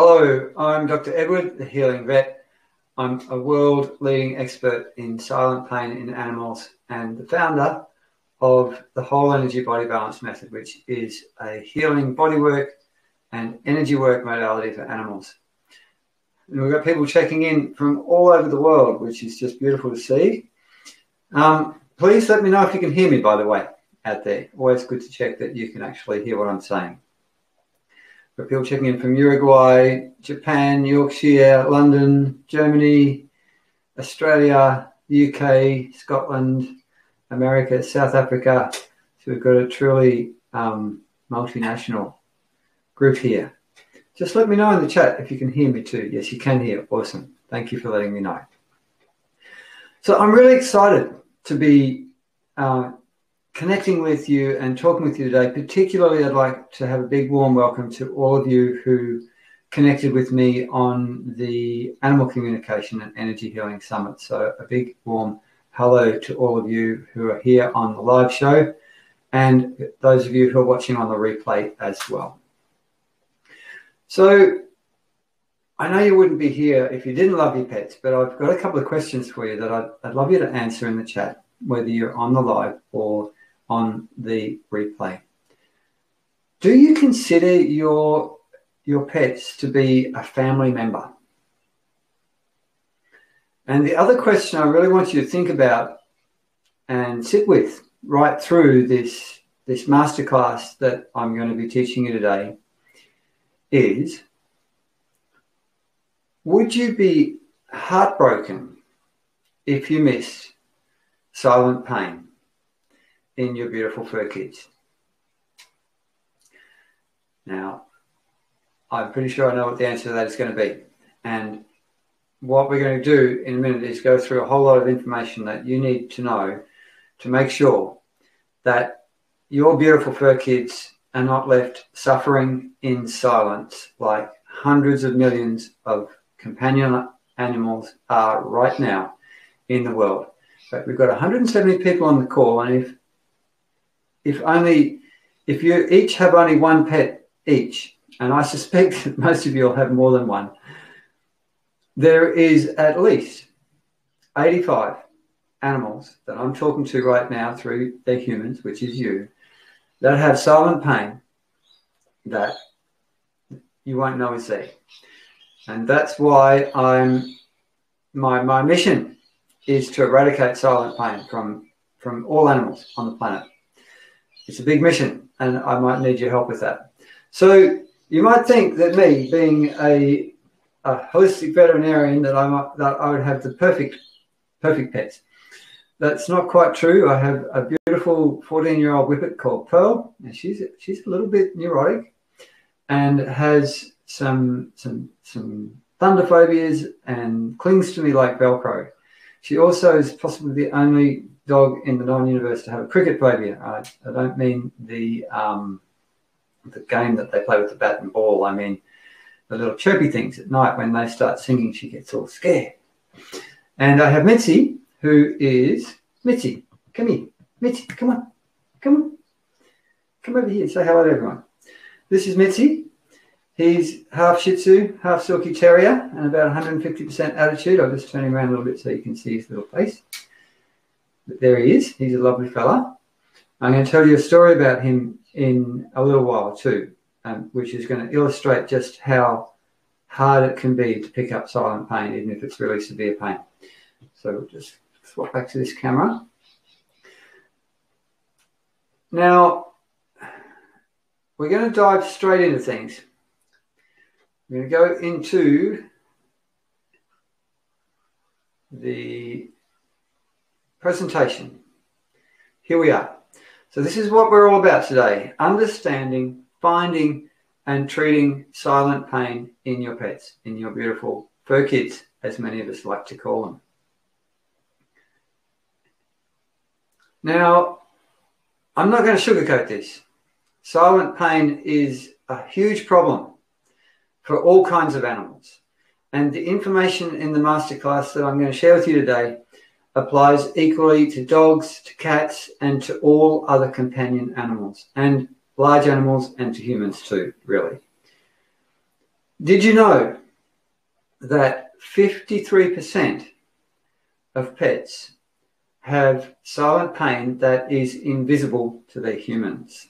Hello, I'm Dr. Edward, the Healing Vet. I'm a world-leading expert in silent pain in animals and the founder of the Whole Energy Body Balance Method, which is a healing bodywork and energy work modality for animals. And we've got people checking in from all over the world, which is just beautiful to see. Please let me know if you can hear me, by the way, out there. Always good to check that you can actually hear what I'm saying. Got people checking in from Uruguay, Japan, Yorkshire, London, Germany, Australia, UK, Scotland, America, South Africa. So we've got a truly multinational group here. Just let me know in the chat if you can hear me too. Yes, you can hear. Awesome. Thank you for letting me know. So I'm really excited to be connecting with you and talking with you today. Particularly, I'd like to have a big warm welcome to all of you who connected with me on the Animal Communication and Energy Healing Summit. So a big warm hello to all of you who are here on the live show and those of you who are watching on the replay as well. So I know you wouldn't be here if you didn't love your pets, but I've got a couple of questions for you that I'd love you to answer in the chat, whether you're on the live or on the replay. Do you consider your pets to be a family member? And the other question I really want you to think about and sit with right through this masterclass that I'm going to be teaching you today is, would you be heartbroken if you missed silent pain in your beautiful fur kids? Now, I'm pretty sure I know what the answer to that is going to be. And what we're going to do in a minute is go through a whole lot of information that you need to know to make sure that your beautiful fur kids are not left suffering in silence like hundreds of millions of companion animals are right now in the world. But we've got 170 people on the call, and if you each have only one pet each, and I suspect that most of you will have more than one, there is at least 85 animals that I'm talking to right now through their humans, which is you, that have silent pain that you won't know is there. And that's why my mission is to eradicate silent pain from all animals on the planet. It's a big mission, and I might need your help with that. So you might think that me, being a holistic veterinarian, that I would have the perfect pets. That's not quite true. I have a beautiful 14-year-old whippet called Pearl, and she's a little bit neurotic and has some thunder phobias and clings to me like Velcro. She also is possibly the only dog in the known universe to have a cricket phobia. I don't mean the game that they play with the bat and ball. I mean the little chirpy things at night when they start singing, she gets all scared. And I have Mitzi, who is Mitzi. Come here, Mitzi. Come on, come over here. Say hello to everyone. This is Mitzi. He's half Shih Tzu, half Silky Terrier, and about 150% attitude. I'll just turn him around a little bit so you can see his little face. But there he is. He's a lovely fella. I'm going to tell you a story about him in a little while too, which is going to illustrate just how hard it can be to pick up silent pain, even if it's really severe pain. So we'll just swap back to this camera. Now, we're going to dive straight into things. We're going to go into the presentation. Here we are. So this is what we're all about today: understanding, finding, and treating silent pain in your pets, in your beautiful fur kids, as many of us like to call them. Now, I'm not going to sugarcoat this. Silent pain is a huge problem for all kinds of animals. And the information in the masterclass that I'm going to share with you today applies equally to dogs, to cats, and to all other companion animals, and large animals, and to humans too, really. Did you know that 53% of pets have silent pain that is invisible to their humans?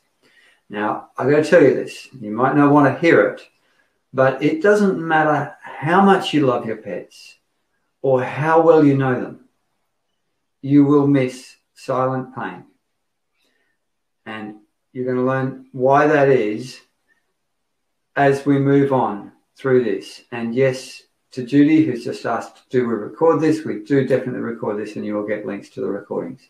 Now, I'm going to tell you this. You might not want to hear it, but it doesn't matter how much you love your pets or how well you know them. You will miss silent pain. And you're going to learn why that is as we move on through this. And yes, to Judy, who's just asked, do we record this? We do definitely record this, and you will get links to the recordings.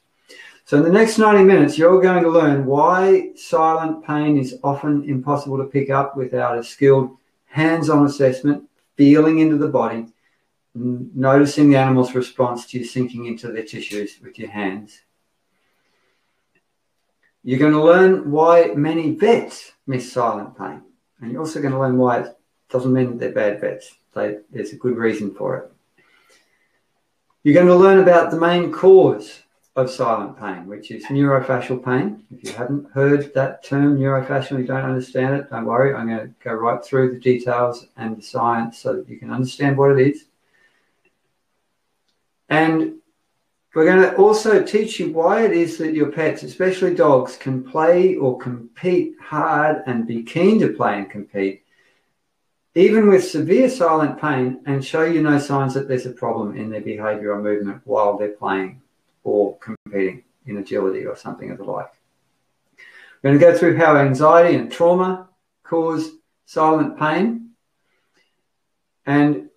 So in the next 90 minutes, you're going to learn why silent pain is often impossible to pick up without a skilled hands-on assessment, feeling into the body, noticing the animal's response to you sinking into their tissues with your hands. You're going to learn why many vets miss silent pain. And you're also going to learn why it doesn't mean that they're bad vets. There's a good reason for it. You're going to learn about the main cause of silent pain, which is neurofacial pain. If you haven't heard that term, neurofacial, you don't understand it, don't worry. I'm going to go right through the details and the science so that you can understand what it is. And we're going to also teach you why it is that your pets, especially dogs, can play or compete hard and be keen to play and compete, even with severe silent pain, and show you no signs that there's a problem in their behavior or movement while they're playing or competing in agility or something of the like. We're going to go through how anxiety and trauma cause silent pain. And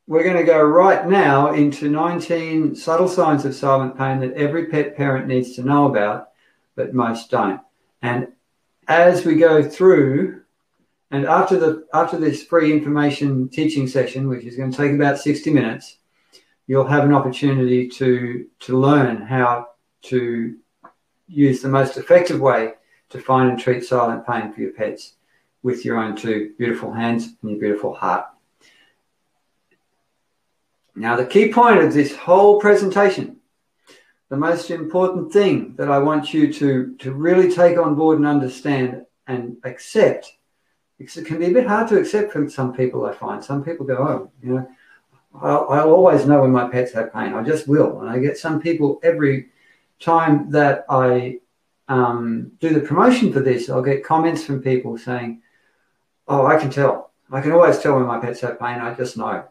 we're going to go right now into 19 subtle signs of silent pain that every pet parent needs to know about, but most don't. And as we go through, and after this free information teaching session, which is going to take about 60 minutes, you'll have an opportunity to learn how to use the most effective way to find and treat silent pain for your pets with your own two beautiful hands and your beautiful heart. Now, the key point of this whole presentation, the most important thing that I want you to really take on board and understand and accept, because it can be a bit hard to accept from some people, I find. Some people go, oh, you know, I'll always know when my pets have pain. I just will. And I get some people every time that I do the promotion for this, I'll get comments from people saying, oh, I can tell. I can always tell when my pets have pain. I just know.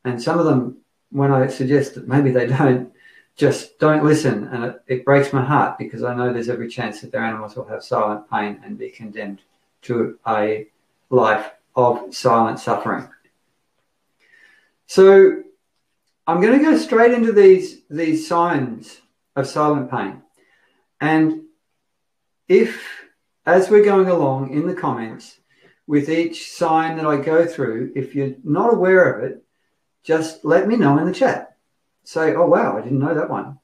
And some of them, when I suggest that maybe they don't, just don't listen. And it breaks my heart, because I know there's every chance that their animals will have silent pain and be condemned to a life of silent suffering. So I'm going to go straight into these signs of silent pain. And if, as we're going along in the comments, with each sign that I go through, if you're not aware of it, just let me know in the chat. Say, oh, wow, I didn't know that one.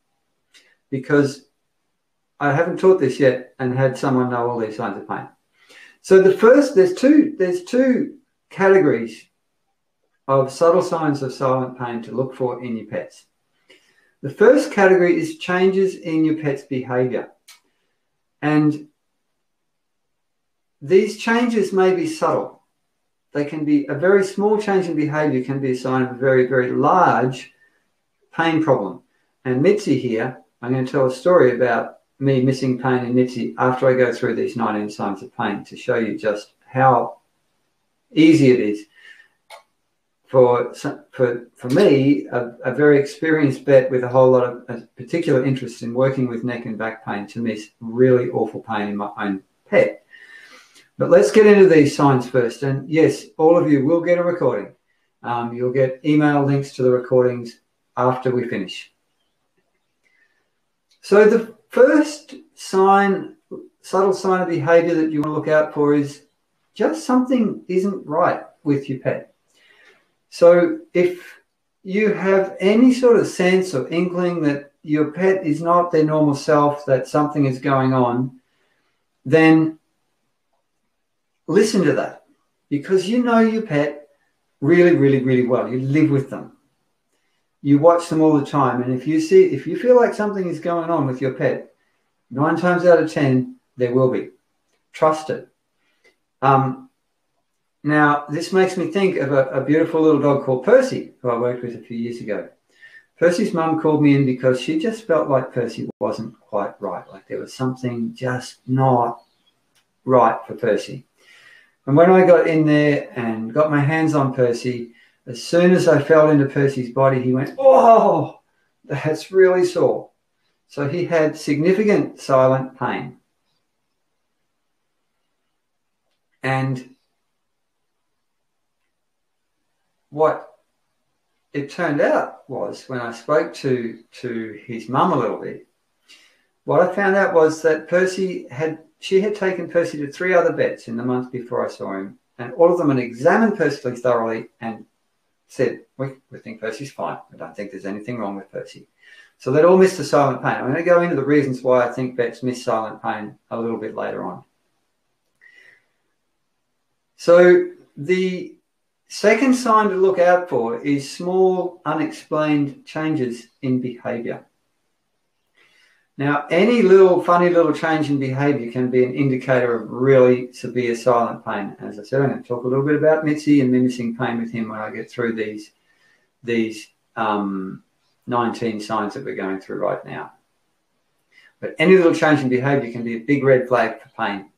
Because I haven't taught this yet and had someone know all these signs of pain. So the first, there's two categories of subtle signs of silent pain to look for in your pets. The first category is changes in your pet's behavior. And these changes may be subtle. They can be a very small change in behavior can be a sign of a very, very large pain problem. And Mitzi here, I'm going to tell a story about me missing pain in Mitzi after I go through these 19 signs of pain to show you just how easy it is for me, a very experienced vet with a whole lot of a particular interest in working with neck and back pain, to miss really awful pain in my own pet. But let's get into these signs first. And yes, all of you will get a recording. You'll get email links to the recordings after we finish. So the first sign, subtle sign of behavior that you want to look out for is just something isn't right with your pet. So if you have any sort of sense or inkling that your pet is not their normal self, that something is going on, then listen to that, because you know your pet really, really, really well. You live with them. You watch them all the time. And if you feel like something is going on with your pet, 9 times out of 10, there will be. Trust it. Now, this makes me think of a beautiful little dog called Percy, who I worked with a few years ago. Percy's mum called me in because she just felt like Percy wasn't quite right. Like there was something just not right for Percy. And when I got in there and got my hands on Percy, as soon as I fell into Percy's body, he went, "Oh, that's really sore." So he had significant silent pain. And what it turned out was, when I spoke to his mum a little bit, what I found out was that she had taken Percy to 3 other vets in the month before I saw him, and all of them had examined Percy thoroughly and said, we think Percy's fine. We don't think there's anything wrong with Percy. So they'd all missed the silent pain. I'm going to go into the reasons why I think vets miss silent pain a little bit later on. So the second sign to look out for is small, unexplained changes in behavior. Now, any funny little change in behavior can be an indicator of really severe silent pain. As I said, I'm going to talk a little bit about Mitzi and mimicking pain with him when I get through these 19 signs that we're going through right now. But any little change in behavior can be a big red flag for pain.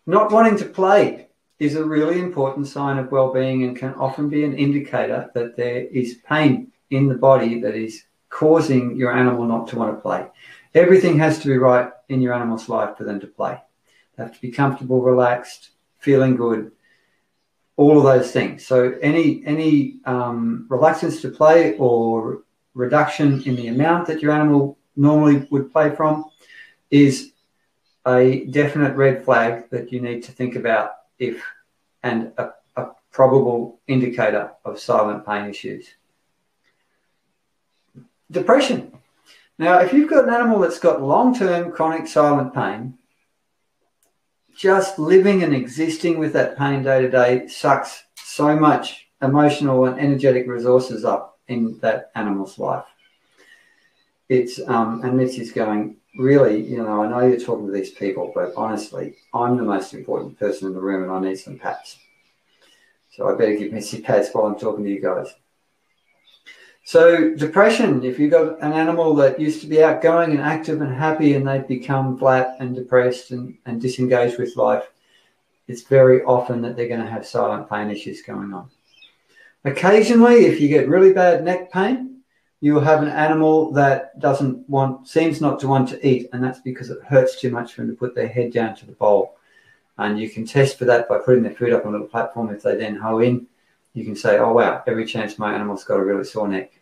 Not wanting to play is a really important sign of well-being and can often be an indicator that there is pain in the body that is causing your animal not to want to play. Everything has to be right in your animal's life for them to play. They have to be comfortable, relaxed, feeling good, all of those things. So any reluctance to play or reduction in the amount that your animal normally would play from is a definite red flag that you need to think about and a probable indicator of silent pain issues. Depression. Now, if you've got an animal that's got long-term chronic silent pain, just living and existing with that pain day to day sucks so much emotional and energetic resources up in that animal's life. It's and Mitch is going, really, I know you're talking to these people, but honestly, I'm the most important person in the room and I need some pats. So I better give Mitzi pats while I'm talking to you guys. So depression, if you've got an animal that used to be outgoing and active and happy and they've become flat and depressed and disengaged with life, it's very often that they're going to have silent pain issues going on. Occasionally, if you get really bad neck pain, you'll have an animal that seems not to want to eat, and that's because it hurts too much for them to put their head down to the bowl. And you can test for that by putting their food up on a little platform. If they then hoe in, you can say, oh, wow, every chance my animal's got a really sore neck.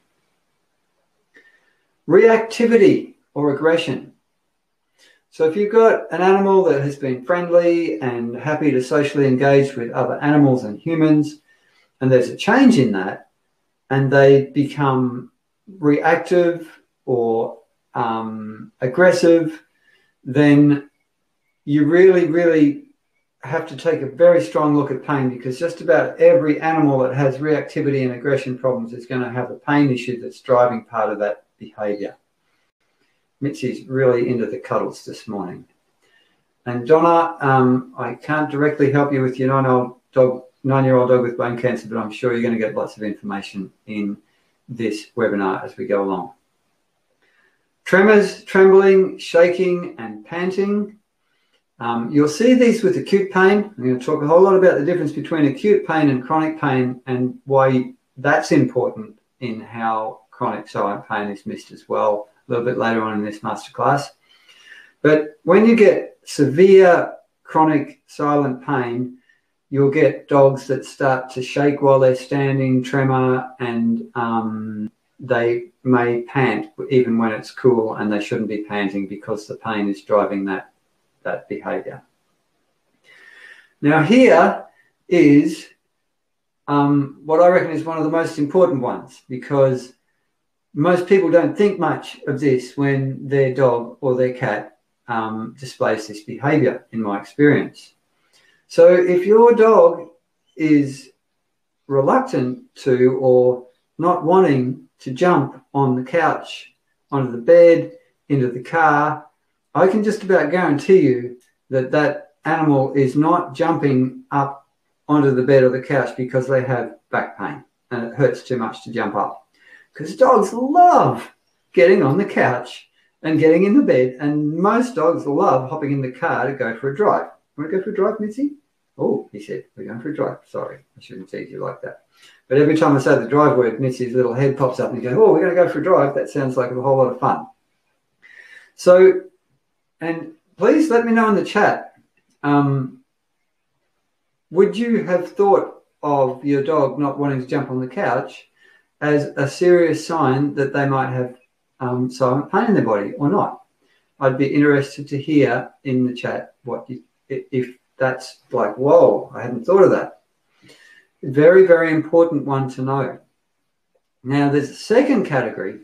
Reactivity or aggression. So if you've got an animal that has been friendly and happy to socially engage with other animals and humans, and there's a change in that, and they become reactive or aggressive, then you really, really have to take a very strong look at pain, because just about every animal that has reactivity and aggression problems is going to have a pain issue that's driving part of that behavior. Mitzi's really into the cuddles this morning. And Donna, I can't directly help you with your 9-year-old dog with bone cancer, but I'm sure you're going to get lots of information in this webinar as we go along. Tremors, trembling, shaking, and panting. You'll see these with acute pain. I'm going to talk a whole lot about the difference between acute pain and chronic pain and why that's important in how chronic silent pain is missed as well, a little bit later on in this masterclass. But when you get severe chronic silent pain, you'll get dogs that start to shake while they're standing, tremor, and they may pant even when it's cool, and they shouldn't be panting because the pain is driving that behavior. Now here is what I reckon is one of the most important ones, because most people don't think much of this when their dog or their cat displays this behavior, in my experience. So if your dog is reluctant to or not wanting to jump on the couch, onto the bed, into the car, I can just about guarantee you that animal is not jumping up onto the bed or the couch because they have back pain and it hurts too much to jump up. Because dogs love getting on the couch and getting in the bed, and most dogs love hopping in the car to go for a drive. Want to go for a drive, Mitzi? Oh, he said, we're going for a drive. Sorry, I shouldn't tease you like that. But every time I say the drive word, Mitzi's little head pops up and he goes, oh, we're going to go for a drive. That sounds like a whole lot of fun. So, and please let me know in the chat, would you have thought of your dog not wanting to jump on the couch as a serious sign that they might have silent pain in their body or not? I'd be interested to hear in the chat if that's like, whoa, I hadn't thought of that. Very, very important one to know. Now, there's a second category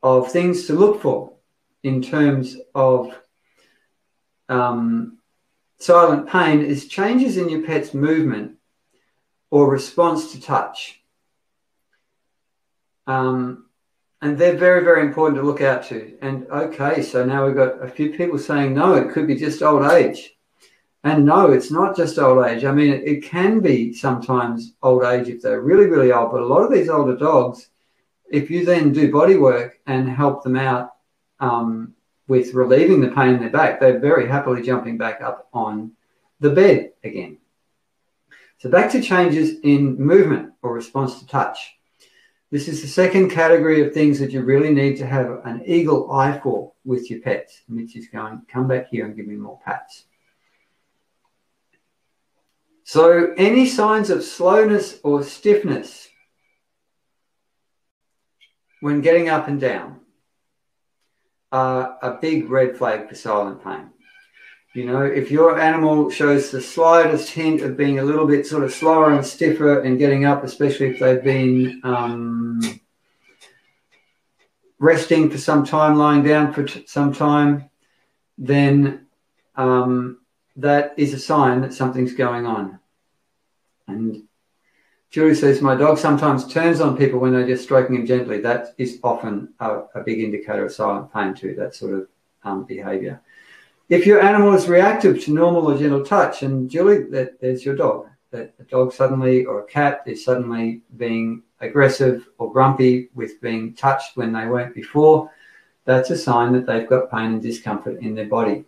of things to look for in terms of silent pain is changes in your pet's movement or response to touch. And they're very, very important to look out to. And okay, so now we've got a few people saying, no, it could be just old age. And no, it's not just old age. I mean, it can be sometimes old age if they're really, really old. But a lot of these older dogs, if you then do body work and help them out with relieving the pain in their back, they're very happily jumping back up on the bed again. So back to changes in movement or response to touch. This is the second category of things that you really need to have an eagle eye for with your pets. Mitch is going, come back here and give me more pats. So any signs of slowness or stiffness when getting up and down are a big red flag for silent pain. You know, if your animal shows the slightest hint of being a little bit sort of slower and stiffer and getting up, especially if they've been resting for some time, lying down for some time, then that is a sign that something's going on. And Julie says, my dog sometimes turns on people when they're just stroking him gently. That is often a big indicator of silent pain too, that sort of behavior. If your animal is reactive to normal or gentle touch, and Julie, there's your dog, that a dog suddenly or a cat is suddenly being aggressive or grumpy with being touched when they weren't before, that's a sign that they've got pain and discomfort in their body.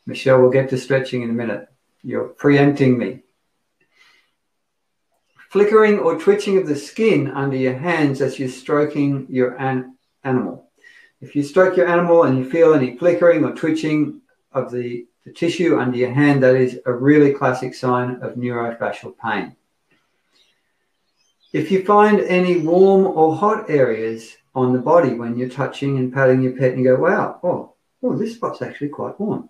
Michelle, we'll get to stretching in a minute. You're preempting me. Flickering or twitching of the skin under your hands as you're stroking your animal. If you stroke your animal and you feel any flickering or twitching of the tissue under your hand, that is a really classic sign of neurofacial pain. If you find any warm or hot areas on the body when you're touching and patting your pet and you go, wow, oh, this spot's actually quite warm,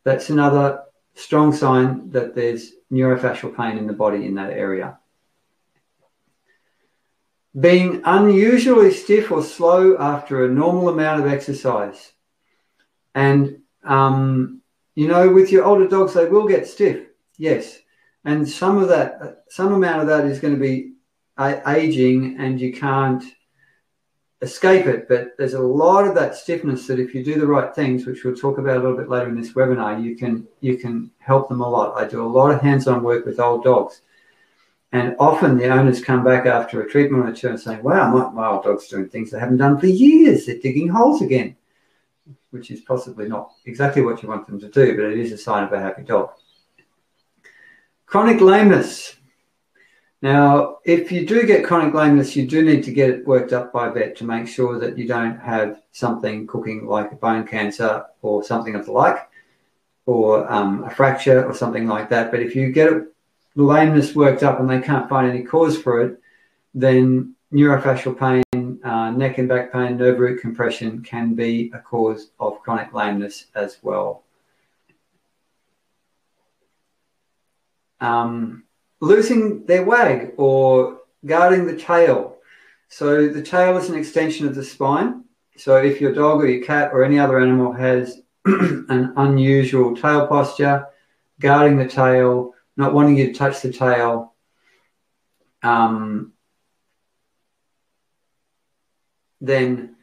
that's another strong sign that there's neurofacial pain in the body in that area. Being unusually stiff or slow after a normal amount of exercise. And, you know, with your older dogs, they will get stiff, yes. And some amount of that is going to be aging and you can't escape it. But there's a lot of that stiffness that if you do the right things, which we'll talk about a little bit later in this webinar, you can help them a lot. I do a lot of hands-on work with old dogs. And often the owners come back after a treatment return and say, wow, my old dog's doing things they haven't done for years. They're digging holes again, which is possibly not exactly what you want them to do, but it is a sign of a happy dog. Chronic lameness. Now, if you do get chronic lameness, you do need to get it worked up by a vet to make sure that you don't have something cooking like a bone cancer or something of the like, or a fracture or something like that. But if you get it lameness worked up and they can't find any cause for it, then neurofacial pain, neck and back pain, nerve root compression can be a cause of chronic lameness as well. Losing their wag or guarding the tail. So the tail is an extension of the spine. So if your dog or your cat or any other animal has an unusual tail posture, guarding the tail, not wanting you to touch the tail, then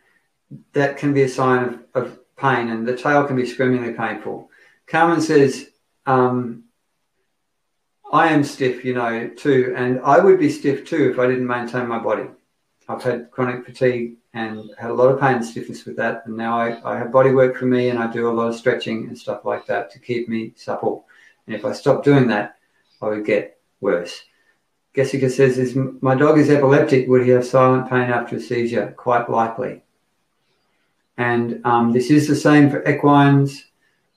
that can be a sign of pain, and the tail can be screamingly painful. Carmen says, I am stiff, you know, too, and I would be stiff too if I didn't maintain my body. I've had chronic fatigue and had a lot of pain and stiffness with that, and now I have body work for me, and I do a lot of stretching and stuff like that to keep me supple. And if I stopped doing that, I would get worse. Jessica says, my dog is epileptic. Would he have silent pain after a seizure? Quite likely. And this is the same for equines.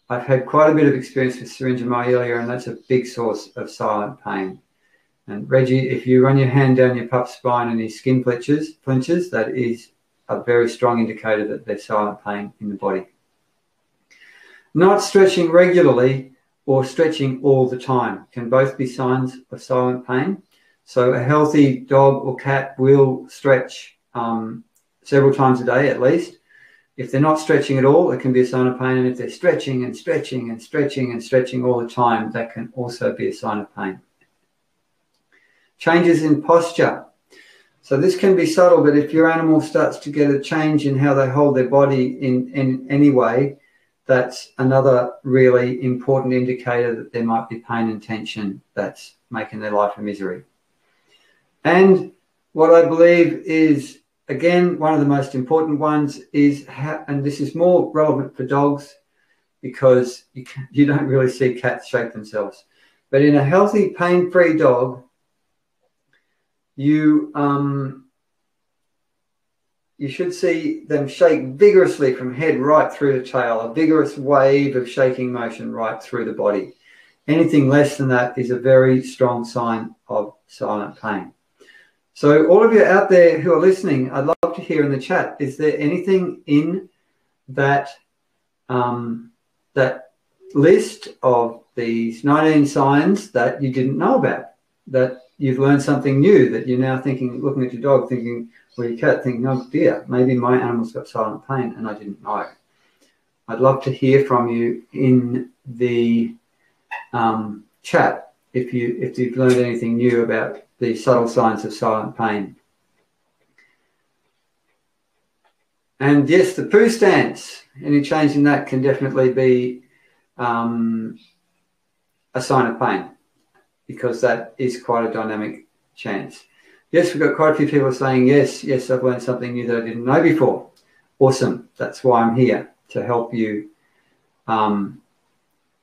I've had quite a bit of experience with syringomyelia, and that's a big source of silent pain. And Reggie, if you run your hand down your pup's spine and his skin flinches, that is a very strong indicator that there's silent pain in the body. Not stretching regularly or stretching all the time can both be signs of silent pain. So a healthy dog or cat will stretch several times a day at least. If they're not stretching at all, it can be a sign of pain. And if they're stretching and stretching and stretching and stretching all the time, that can also be a sign of pain. Changes in posture. So this can be subtle, but if your animal starts to get a change in how they hold their body in any way, that's another really important indicator that there might be pain and tension that's making their life a misery. And what I believe is, again, one of the most important ones is, and this is more relevant for dogs because you don't really see cats shake themselves. But in a healthy, pain-free dog, you should see them shake vigorously from head right through the tail, a vigorous wave of shaking motion right through the body. Anything less than that is a very strong sign of silent pain. So all of you out there who are listening, I'd love to hear in the chat, is there anything in that, that list of these 19 signs that you didn't know about, that you've learned something new, that you're now thinking, looking at your dog, thinking, or your cat, thinking, oh dear, maybe my animal's got silent pain and I didn't know. I'd love to hear from you in the chat if you've learned anything new about the subtle signs of silent pain. And yes, the poo stance, any change in that can definitely be a sign of pain, because that is quite a dynamic chance. Yes, we've got quite a few people saying, yes, I've learned something new that I didn't know before. Awesome. That's why I'm here, to help you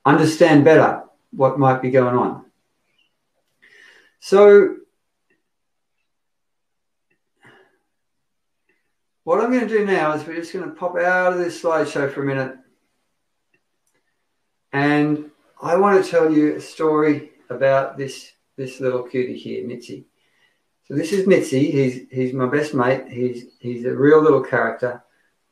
understand better what might be going on. So what I'm going to do now is we're just going to pop out of this slideshow for a minute. And I want to tell you a story about this little cutie here, Mitzi. So this is Mitzi. He's my best mate. He's a real little character.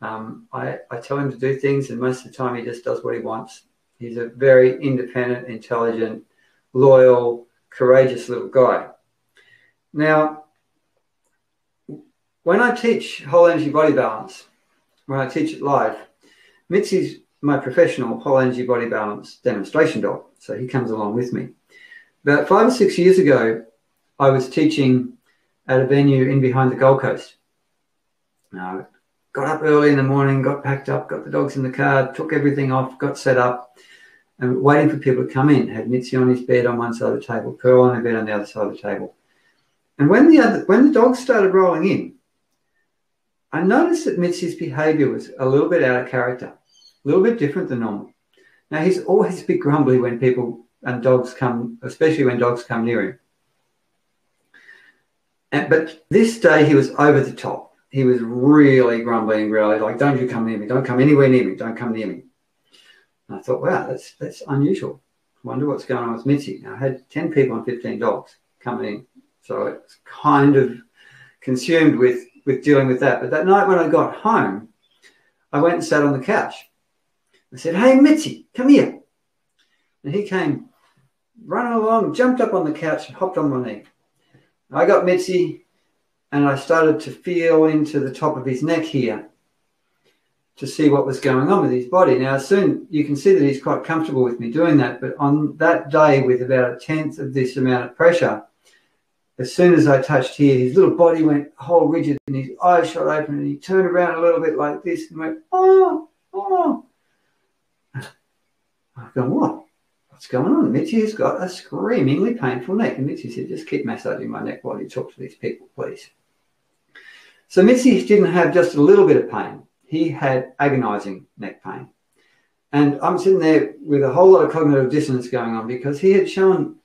I tell him to do things, and most of the time he just does what he wants. He's a very independent, intelligent, loyal, courageous little guy. Now, when I teach whole energy body balance, when I teach it live, Mitzi's my professional whole energy body balance demonstration dog, so he comes along with me. About 5 or 6 years ago, I was teaching at a venue in behind the Gold Coast. Now, got up early in the morning, got packed up, got the dogs in the car, took everything off, got set up, and waiting for people to come in. Had Mitzi on his bed on one side of the table, Pearl on her bed on the other side of the table. And when the dogs started rolling in, I noticed that Mitzi's behaviour was a little bit out of character, a little bit different than normal. Now, he's always a bit grumbly when people and dogs come, especially when dogs come near him. But this day he was over the top. He was really grumbling, really like, don't you come near me, don't come anywhere near me, don't come near me. And I thought, wow, that's unusual. I wonder what's going on with Mitzi. Now, I had 10 people and 15 dogs coming in, so it's kind of consumed with dealing with that. But that night when I got home, I went and sat on the couch. I said, hey, Mitzi, come here. And he came running along, jumped up on the couch and hopped on my knee. I got Mitzi and I started to feel into the top of his neck here to see what was going on with his body. Now, soon you can see that he's quite comfortable with me doing that, but on that day with about 1/10 of this amount of pressure, as soon as I touched here, his little body went whole rigid and his eyes shot open and he turned around a little bit like this and went, oh. I've gone, what? what's going on? Mitchie has got a screamingly painful neck. And Mitchie said, just keep massaging my neck while you talk to these people, please. So Mitchie didn't have just a little bit of pain. He had agonizing neck pain. And I'm sitting there with a whole lot of cognitive dissonance going on because he had shown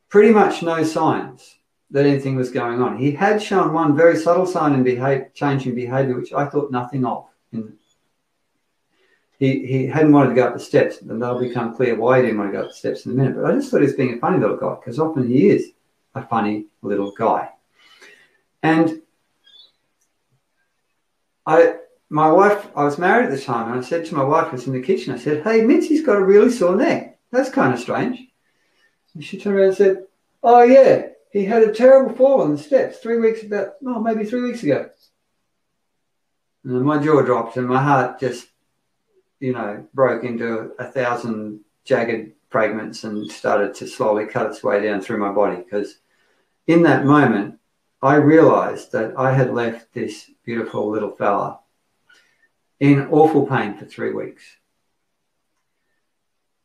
pretty much no signs that anything was going on. He had shown one very subtle sign in change in behavior, which I thought nothing of. He hadn't wanted to go up the steps, and that'll become clear why he didn't want to go up the steps in a minute. But I just thought he was being a funny little guy, because often he is a funny little guy. And I was married at the time, and I said to my wife, who was in the kitchen, I said, hey, Mitchie's got a really sore neck. That's kind of strange. And she turned around and said, oh, yeah, he had a terrible fall on the steps maybe 3 weeks ago. And my jaw dropped and my heart just, broke into 1,000 jagged fragments and started to slowly cut its way down through my body, because in that moment, I realized that I had left this beautiful little fella in awful pain for 3 weeks.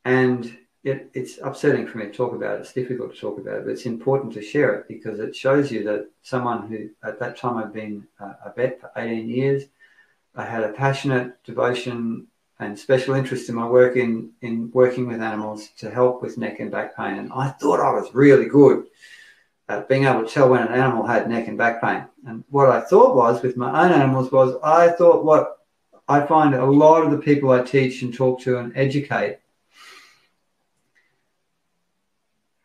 And it's upsetting for me to talk about it. It's difficult to talk about it, but it's important to share it because it shows you that someone who, at that time, I'd been a vet for 18 years. I had a passionate devotion and special interest in my work in working with animals to help with neck and back pain. And I thought I was really good at being able to tell when an animal had neck and back pain. And what I thought was, with my own animals, was I thought what I find a lot of the people I teach and talk to and educate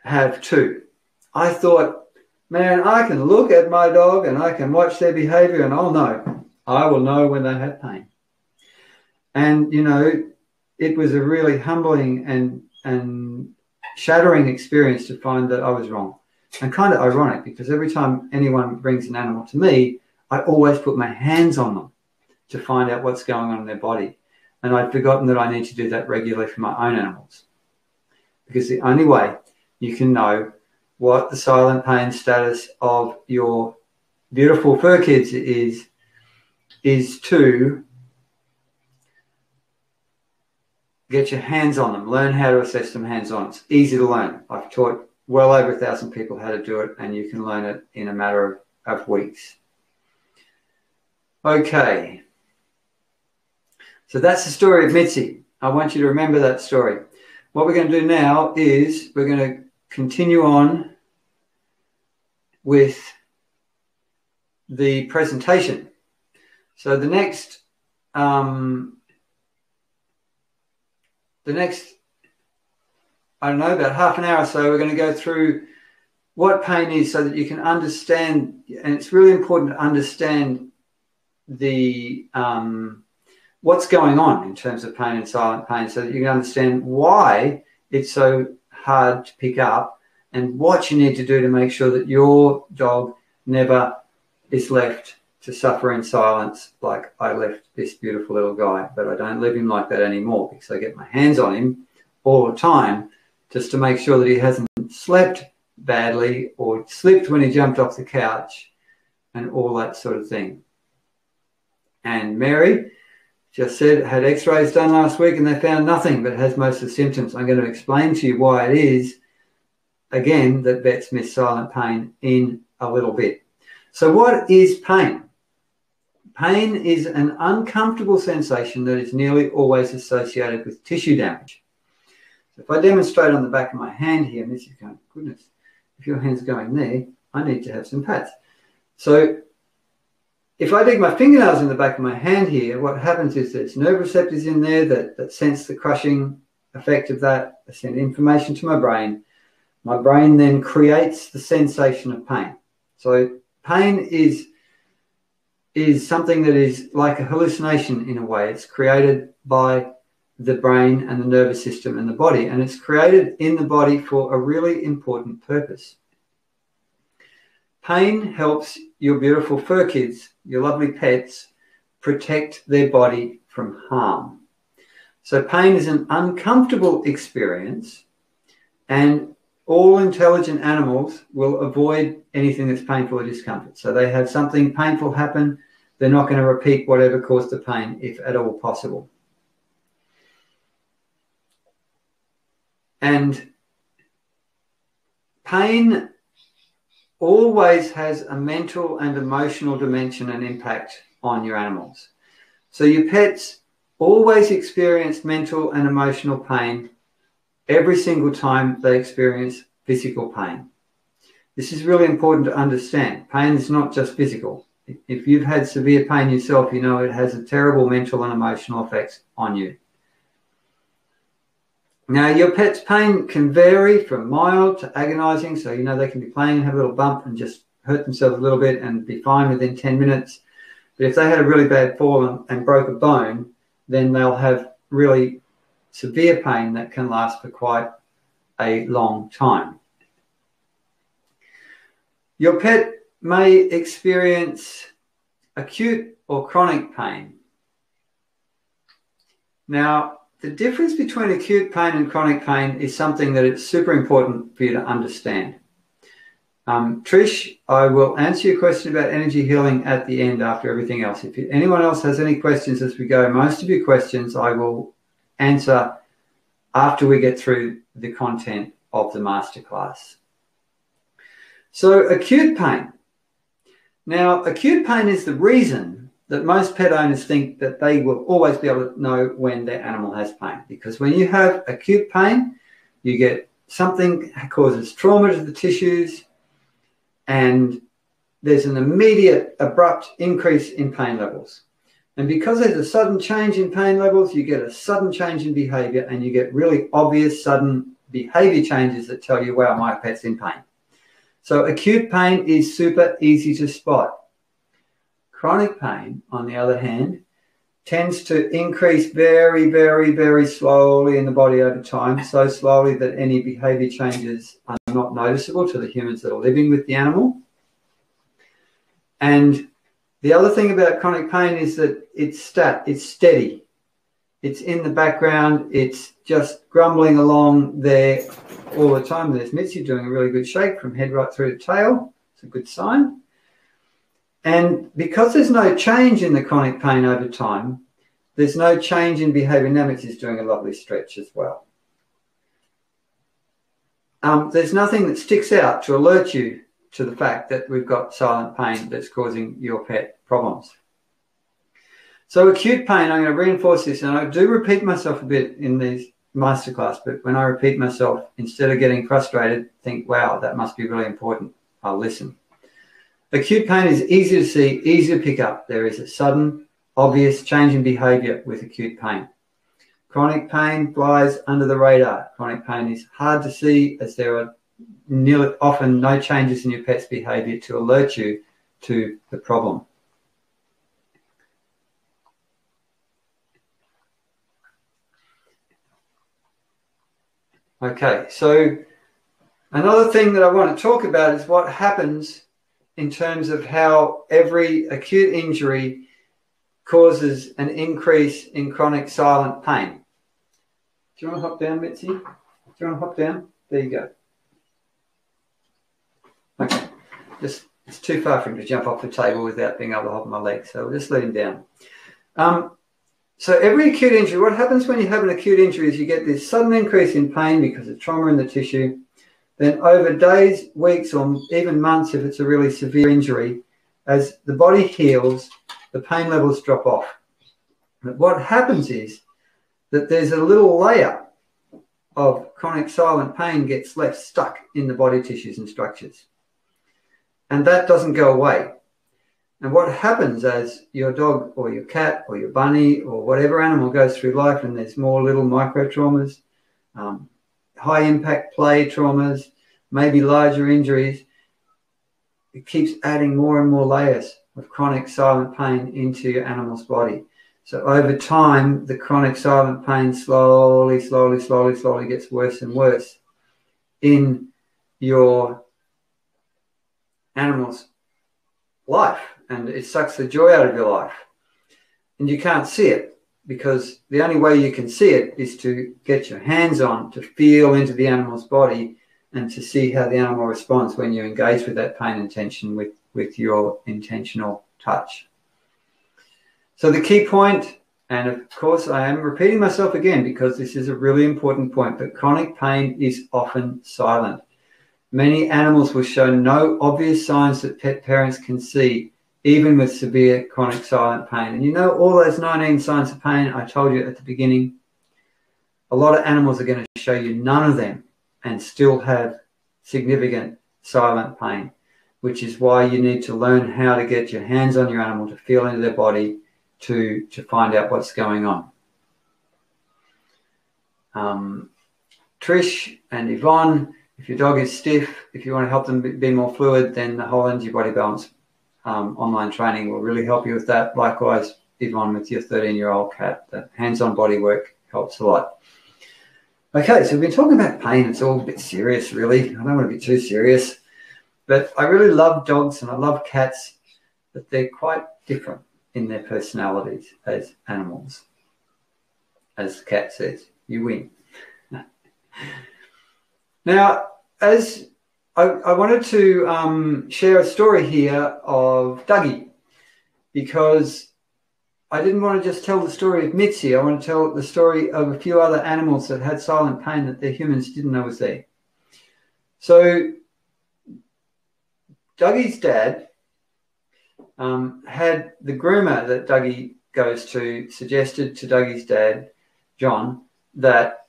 have too. I thought, man, I can look at my dog and I can watch their behavior and I will know when they have pain. And, it was a really humbling and shattering experience to find that I was wrong. And kind of ironic, because every time anyone brings an animal to me, I always put my hands on them to find out what's going on in their body. And I'd forgotten that I need to do that regularly for my own animals. Because the only way you can know what the silent pain status of your beautiful fur kids is to get your hands on them, learn how to assess them hands-on. It's easy to learn. I've taught well over 1,000 people how to do it, and you can learn it in a matter of weeks. Okay. So that's the story of Mitzi. I want you to remember that story. What we're going to do now is we're going to continue on with the presentation. So the next, I don't know, about half an hour or so, we're going to go through what pain is so that you can understand, and it's really important to understand the what's going on in terms of pain and silent pain, so that you can understand why it's so hard to pick up and what you need to do to make sure that your dog never is left to suffer in silence like I left this beautiful little guy. But I don't leave him like that anymore, because I get my hands on him all the time just to make sure that he hasn't slept badly or slipped when he jumped off the couch and all that sort of thing. And Mary just said had x-rays done last week and they found nothing, but has most of the symptoms. I'm going to explain to you why it is, again, that vets miss silent pain in a little bit. So what is pain? Pain is an uncomfortable sensation that is nearly always associated with tissue damage. So if I demonstrate on the back of my hand here, and this is going, goodness, if your hand's going there, I need to have some pads. So if I dig my fingernails in the back of my hand here, what happens is there's nerve receptors in there that sense the crushing effect of that. They send information to my brain. My brain then creates the sensation of pain. So pain is something that is like a hallucination in a way. It's created by the brain and the nervous system and the body, and it's created in the body for a really important purpose. Pain helps your beautiful fur kids, your lovely pets, protect their body from harm. So pain is an uncomfortable experience, and all intelligent animals will avoid anything that's painful or discomfort. So they have something painful happen, they're not going to repeat whatever caused the pain, if at all possible. And pain always has a mental and emotional dimension and impact on your animals. So your pets always experience mental and emotional pain every single time they experience physical pain. This is really important to understand. Pain is not just physical. If you've had severe pain yourself, you know it has a terrible mental and emotional effects on you. Now, your pet's pain can vary from mild to agonizing. So, you know, they can be playing and have a little bump and just hurt themselves a little bit and be fine within 10 minutes. But if they had a really bad fall and broke a bone, then they'll have really severe pain that can last for quite a long time. Your pet may experience acute or chronic pain. Now, the difference between acute pain and chronic pain is something that it's super important for you to understand. Trish, I will answer your question about energy healing at the end after everything else. If anyone else has any questions as we go, most of your questions I will answer after we get through the content of the masterclass. So acute pain. Now, acute pain is the reason that most pet owners think that they will always be able to know when their animal has pain. Because when you have acute pain, you get something that causes trauma to the tissues, and there's an immediate, abrupt increase in pain levels. And because there's a sudden change in pain levels, you get a sudden change in behavior, and you get really obvious sudden behavior changes that tell you, wow, my pet's in pain. So acute pain is super easy to spot. Chronic pain, on the other hand, tends to increase very, very, very slowly in the body over time, so slowly that any behavior changes are not noticeable to the humans that are living with the animal. And the other thing about chronic pain is that it's steady. It's in the background. It's just grumbling along there all the time. There's Mitch doing a really good shake from head right through to tail. It's a good sign. And because there's no change in the chronic pain over time, there's no change in behavior. Now Mitch is doing a lovely stretch as well. There's nothing that sticks out to alert you to the fact that we've got silent pain that's causing your pet problems. So acute pain, I'm going to reinforce this, and I do repeat myself a bit in these masterclass, but when I repeat myself, instead of getting frustrated, think, wow, that must be really important. I'll listen. Acute pain is easy to see, easy to pick up. There is a sudden, obvious change in behavior with acute pain. Chronic pain flies under the radar. Chronic pain is hard to see, as there are nearly often no changes in your pet's behavior to alert you to the problem. Okay, so another thing that I want to talk about is what happens in terms of how every acute injury causes an increase in chronic silent pain. Do you want to hop down, Mitzi? Do you want to hop down? There you go. Okay, it's too far for him to jump off the table without being able to hop on my legs, so we'll just let him down. So every acute injury, what happens when you have an acute injury is you get this sudden increase in pain because of trauma in the tissue. Then over days, weeks, or even months, if it's a really severe injury, as the body heals, the pain levels drop off. But what happens is that there's a little layer of chronic silent pain gets left stuck in the body tissues and structures. And that doesn't go away. And what happens as your dog or your cat or your bunny or whatever animal goes through life, and there's more little micro traumas, high impact play traumas, maybe larger injuries, it keeps adding more and more layers of chronic silent pain into your animal's body. So over time, the chronic silent pain slowly gets worse and worse in your animal's life, and it sucks the joy out of your life. And you can't see it, because the only way you can see it is to get your hands on, to feel into the animal's body and to see how the animal responds when you engage with that pain and tension with your intentional touch. So the key point And of course, I am repeating myself again because this is a really important point, but chronic pain is often silent. Many animals will show no obvious signs that pet parents can see, even with severe chronic silent pain. And you know all those 19 signs of pain I told you at the beginning? A lot of animals are going to show you none of them and still have significant silent pain, which is why you need to learn how to get your hands on your animal, to feel into their body, to find out what's going on. Trish and Yvonne, if your dog is stiff, if you want to help them be more fluid, then the whole energy body balance online training will really help you with that. Likewise, Yvonne, with your 13-year-old cat, the hands-on body work helps a lot. Okay, so we've been talking about pain. It's all a bit serious, really. I don't want to be too serious, but I really love dogs and I love cats, but they're quite different in their personalities as animals. As the cat says, you win. Now, as I wanted to share a story here of Dougie, because I didn't want to just tell the story of Mitzi. I want to tell the story of a few other animals that had silent pain that their humans didn't know was there. So Dougie's dad had the groomer that Dougie goes to suggested to Dougie's dad, John, that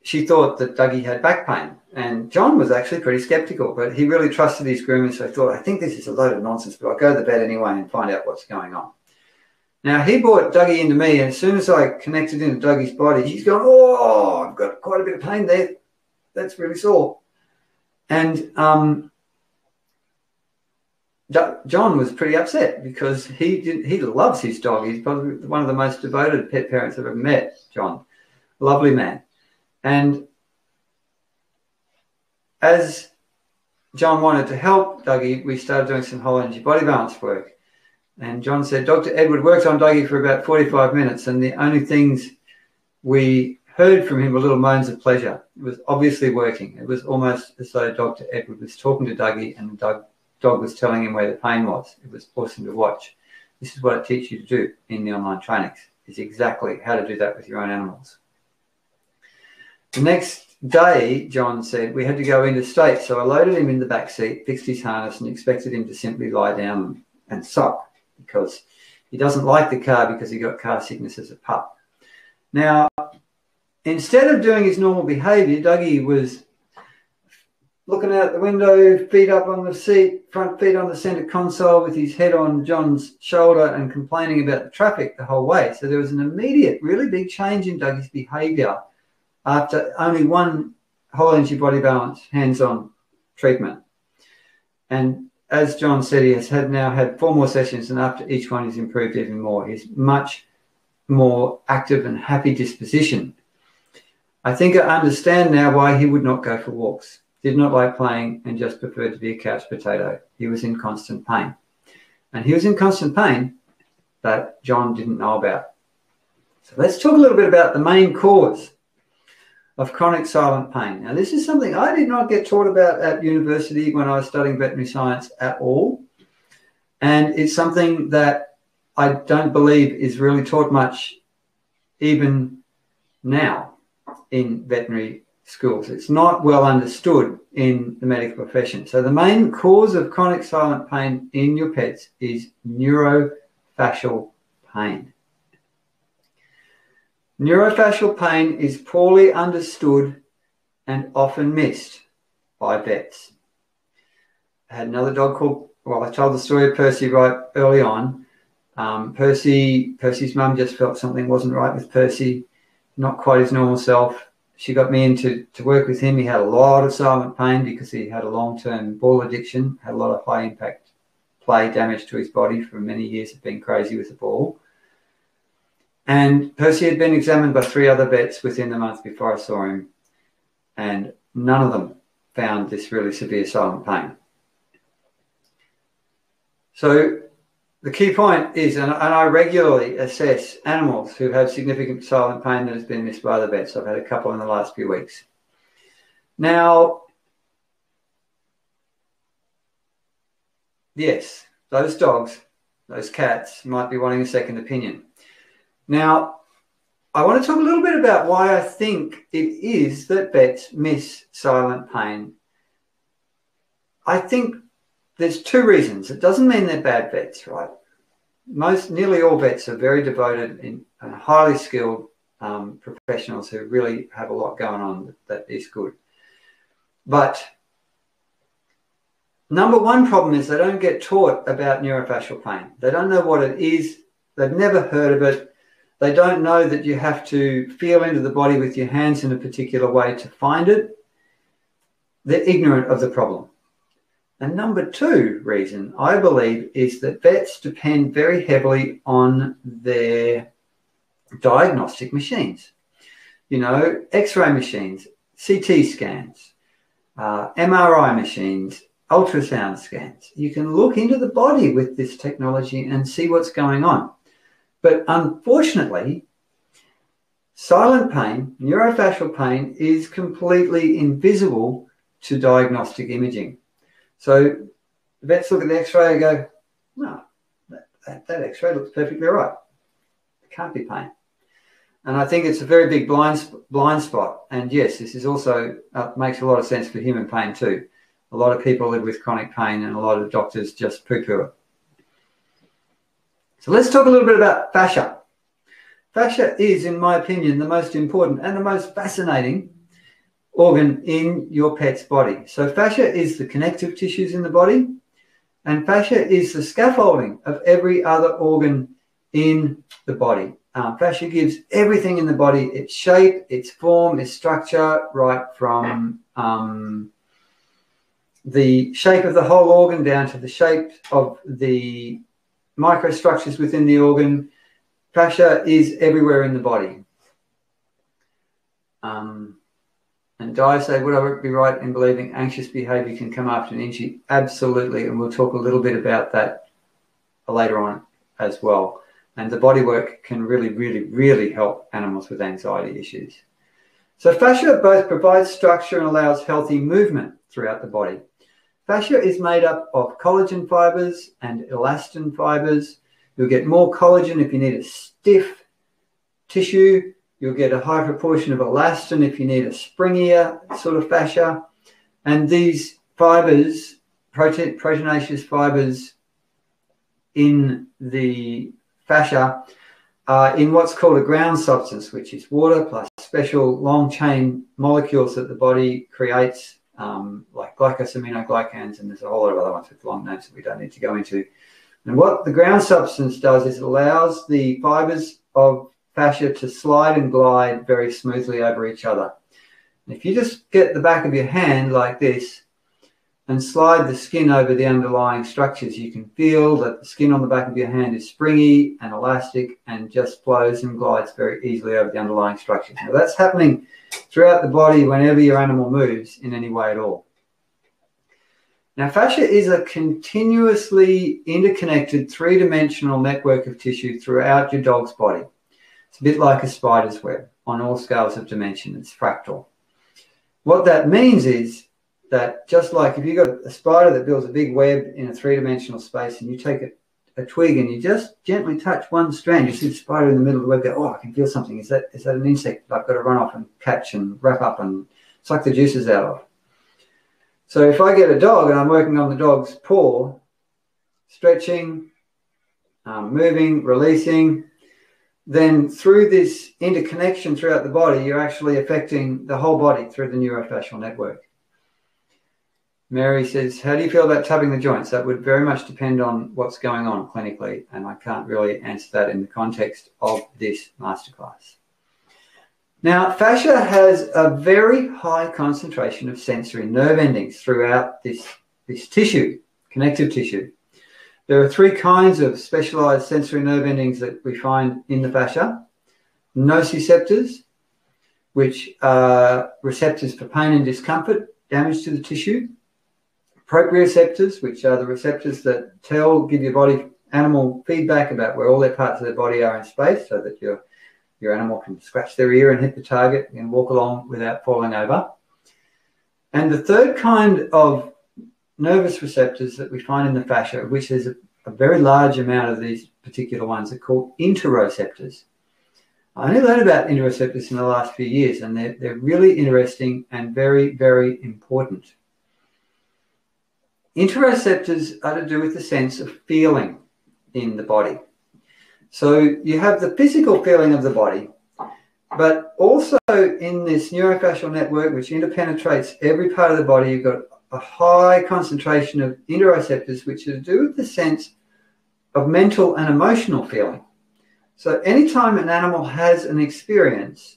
she thought that Dougie had back pain. And John was actually pretty skeptical, but he really trusted his groomer, so I thought, I think this is a load of nonsense, but I'll go to the vet anyway and find out what's going on. Now, he brought Dougie into me, and as soon as I connected into Dougie's body, he's gone, oh, I've got quite a bit of pain there. That's really sore. And John was pretty upset because he loves his dog. He's probably one of the most devoted pet parents I've ever met, John. Lovely man. And as John wanted to help Dougie, we started doing some whole energy body balance work. And John said, Dr. Edward worked on Dougie for about 45 minutes, and the only things we heard from him were little moans of pleasure. It was obviously working. It was almost as though Dr. Edward was talking to Dougie and the dog was telling him where the pain was. It was awesome to watch. This is what I teach you to do in the online trainings, is exactly how to do that with your own animals. The next day, John said, we had to go interstate, so I loaded him in the back seat, fixed his harness, and expected him to simply lie down and suck, because he doesn't like the car because he got car sickness as a pup. Now, instead of doing his normal behaviour, Dougie was looking out the window, feet up on the seat, front feet on the centre console with his head on John's shoulder and complaining about the traffic the whole way. So there was an immediate, really big change in Dougie's behaviour after only one whole energy body balance hands-on treatment. And as John said, he has now had 4 more sessions, and after each one he's improved even more. He's much more active and happy disposition. I think I understand now why he would not go for walks, did not like playing, and just preferred to be a couch potato. He was in constant pain. And he was in constant pain that John didn't know about. So let's talk a little bit about the main cause of chronic silent pain. Now, this is something I did not get taught about at university when I was studying veterinary science at all. And it's something that I don't believe is really taught much even now in veterinary schools. It's not well understood in the medical profession. So the main cause of chronic silent pain in your pets is neurofacial pain. Neurofacial pain is poorly understood and often missed by vets. I had another dog called, well, I told the story of Percy right early on. Percy's mum just felt something wasn't right with Percy, not quite his normal self. She got me in to work with him. He had a lot of silent pain because he had a long-term ball addiction, had a lot of high-impact play damage to his body for many years of being crazy with the ball. And Percy had been examined by 3 other vets within the month before I saw him, and none of them found this really severe silent pain. So the key point is, and I regularly assess animals who have significant silent pain that has been missed by the vets. I've had a couple in the last few weeks. Now, yes, those dogs those cats might be wanting a second opinion. Now, I want to talk a little bit about why I think it is that vets miss silent pain. I think there's two reasons. It doesn't mean they're bad vets, right? Nearly all vets are very devoted and highly skilled professionals who really have a lot going on that is good. But number one problem is they don't get taught about neurofacial pain. They don't know what it is. They've never heard of it. They don't know that you have to feel into the body with your hands in a particular way to find it. They're ignorant of the problem. And number two reason, I believe, is that vets depend very heavily on their diagnostic machines. You know, X-ray machines, CT scans, MRI machines, ultrasound scans. You can look into the body with this technology and see what's going on. But unfortunately, silent pain, neurofacial pain, is completely invisible to diagnostic imaging. So vets look at the X-ray and go, no, that X-ray looks perfectly right. It can't be pain. And I think it's a very big blind spot. And yes, this is also makes a lot of sense for human pain too. A lot of people live with chronic pain and a lot of doctors just poo-poo it. So let's talk a little bit about fascia. Fascia is, in my opinion, the most important and the most fascinating organ in your pet's body. So fascia is the connective tissues in the body, and fascia is the scaffolding of every other organ in the body. Fascia gives everything in the body its shape, its form, its structure, right from the shape of the whole organ down to the shape of the microstructures within the organ. Fascia is everywhere in the body. And Di say, would I be right in believing anxious behavior can come after an injury? Absolutely, and we'll talk a little bit about that later on as well. And the bodywork can really, really, really help animals with anxiety issues. So fascia both provides structure and allows healthy movement throughout the body. Fascia is made up of collagen fibers and elastin fibers. You'll get more collagen if you need a stiff tissue. You'll get a high proportion of elastin if you need a springier sort of fascia. And these fibers, proteinaceous fibers in the fascia, are in what's called a ground substance, which is water plus special long chain molecules that the body creates, like glycosaminoglycans, and there's a whole lot of other ones with long names that we don't need to go into. And what the ground substance does is it allows the fibers of fascia to slide and glide very smoothly over each other. And if you just get the back of your hand like this and slide the skin over the underlying structures, you can feel that the skin on the back of your hand is springy and elastic and just flows and glides very easily over the underlying structures. Now that's happening throughout the body whenever your animal moves in any way at all. Now fascia is a continuously interconnected three-dimensional network of tissue throughout your dog's body. It's a bit like a spider's web on all scales of dimension. It's fractal. What that means is that just like if you've got a spider that builds a big web in a three-dimensional space and you take a twig and you just gently touch one strand, you see the spider in the middle of the web go, oh, I can feel something. Is that an insect that I've got to run off and catch and wrap up and suck the juices out of? So if I get a dog and I'm working on the dog's paw, stretching, moving, releasing, then through this interconnection throughout the body, you're actually affecting the whole body through the neurofacial network. Mary says, how do you feel about tubbing the joints? That would very much depend on what's going on clinically, and I can't really answer that in the context of this masterclass. Now, fascia has a very high concentration of sensory nerve endings throughout this tissue, connective tissue. There are three kinds of specialized sensory nerve endings that we find in the fascia. Nociceptors, which are receptors for pain and discomfort, damage to the tissue. Proprioceptors, which are the receptors that give your animal feedback about where all their parts of their body are in space, so that your animal can scratch their ear and hit the target and walk along without falling over. And the third kind of nervous receptors that we find in the fascia, which is a very large amount of these particular ones are called interoceptors. I only learned about interoceptors in the last few years, and they're really interesting and very, very important. Interoceptors are to do with the sense of feeling in the body. So you have the physical feeling of the body, but also in this neurofacial network, which interpenetrates every part of the body, you've got a high concentration of interoceptors, which are to do with the sense of mental and emotional feeling. So anytime an animal has an experience,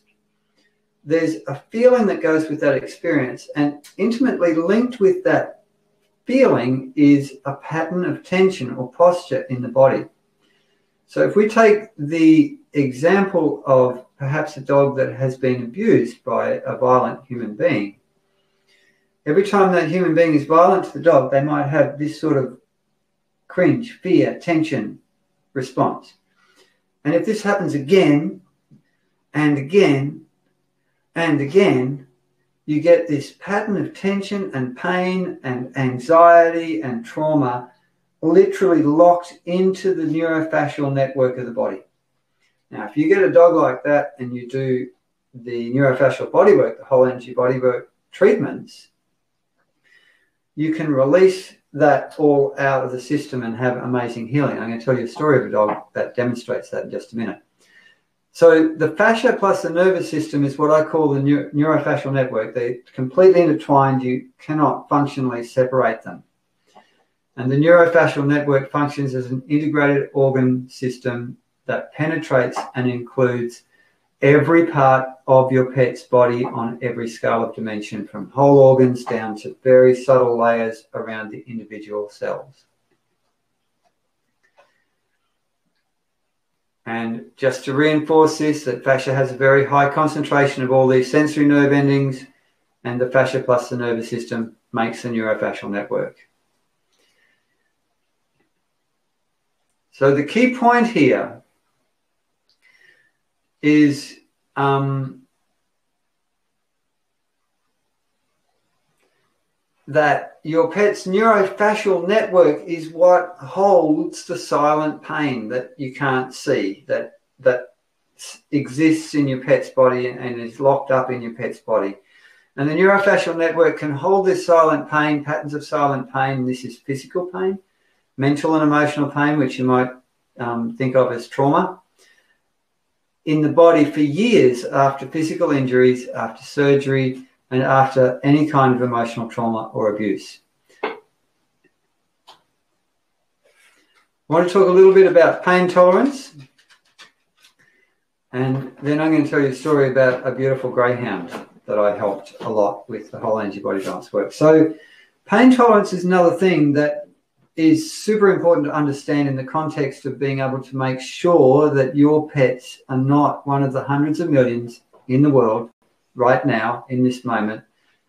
there's a feeling that goes with that experience, and intimately linked with that feeling is a pattern of tension or posture in the body. So if we take the example of perhaps a dog that has been abused by a violent human being, every time that human being is violent to the dog, they might have this sort of cringe, fear, tension response. And if this happens again and again and again, you get this pattern of tension and pain and anxiety and trauma literally locked into the neurofacial network of the body. Now, if you get a dog like that and you do the neurofacial bodywork, the whole energy bodywork treatments, you can release that all out of the system and have amazing healing. I'm going to tell you a story of a dog that demonstrates that in just a minute. So the fascia plus the nervous system is what I call the neurofacial network. They're completely intertwined. You cannot functionally separate them. And the neurofacial network functions as an integrated organ system that penetrates and includes every part of your pet's body on every scale of dimension, from whole organs down to very subtle layers around the individual cells. And just to reinforce this, that fascia has a very high concentration of all these sensory nerve endings, and the fascia plus the nervous system makes the neurofacial network. So the key point here is that your pet's neurofacial network is what holds the silent pain that you can't see, that exists in your pet's body and is locked up in your pet's body. And the neurofacial network can hold this silent pain, patterns of silent pain. This is physical pain, mental and emotional pain, which you might think of as trauma, in the body for years after physical injuries, after surgery, and after any kind of emotional trauma or abuse. I want to talk a little bit about pain tolerance, and then I'm going to tell you a story about a beautiful greyhound that I helped a lot with the whole energy body balance work. So pain tolerance is another thing that is super important to understand in the context of being able to make sure that your pets are not one of the hundreds of millions in the world right now, in this moment,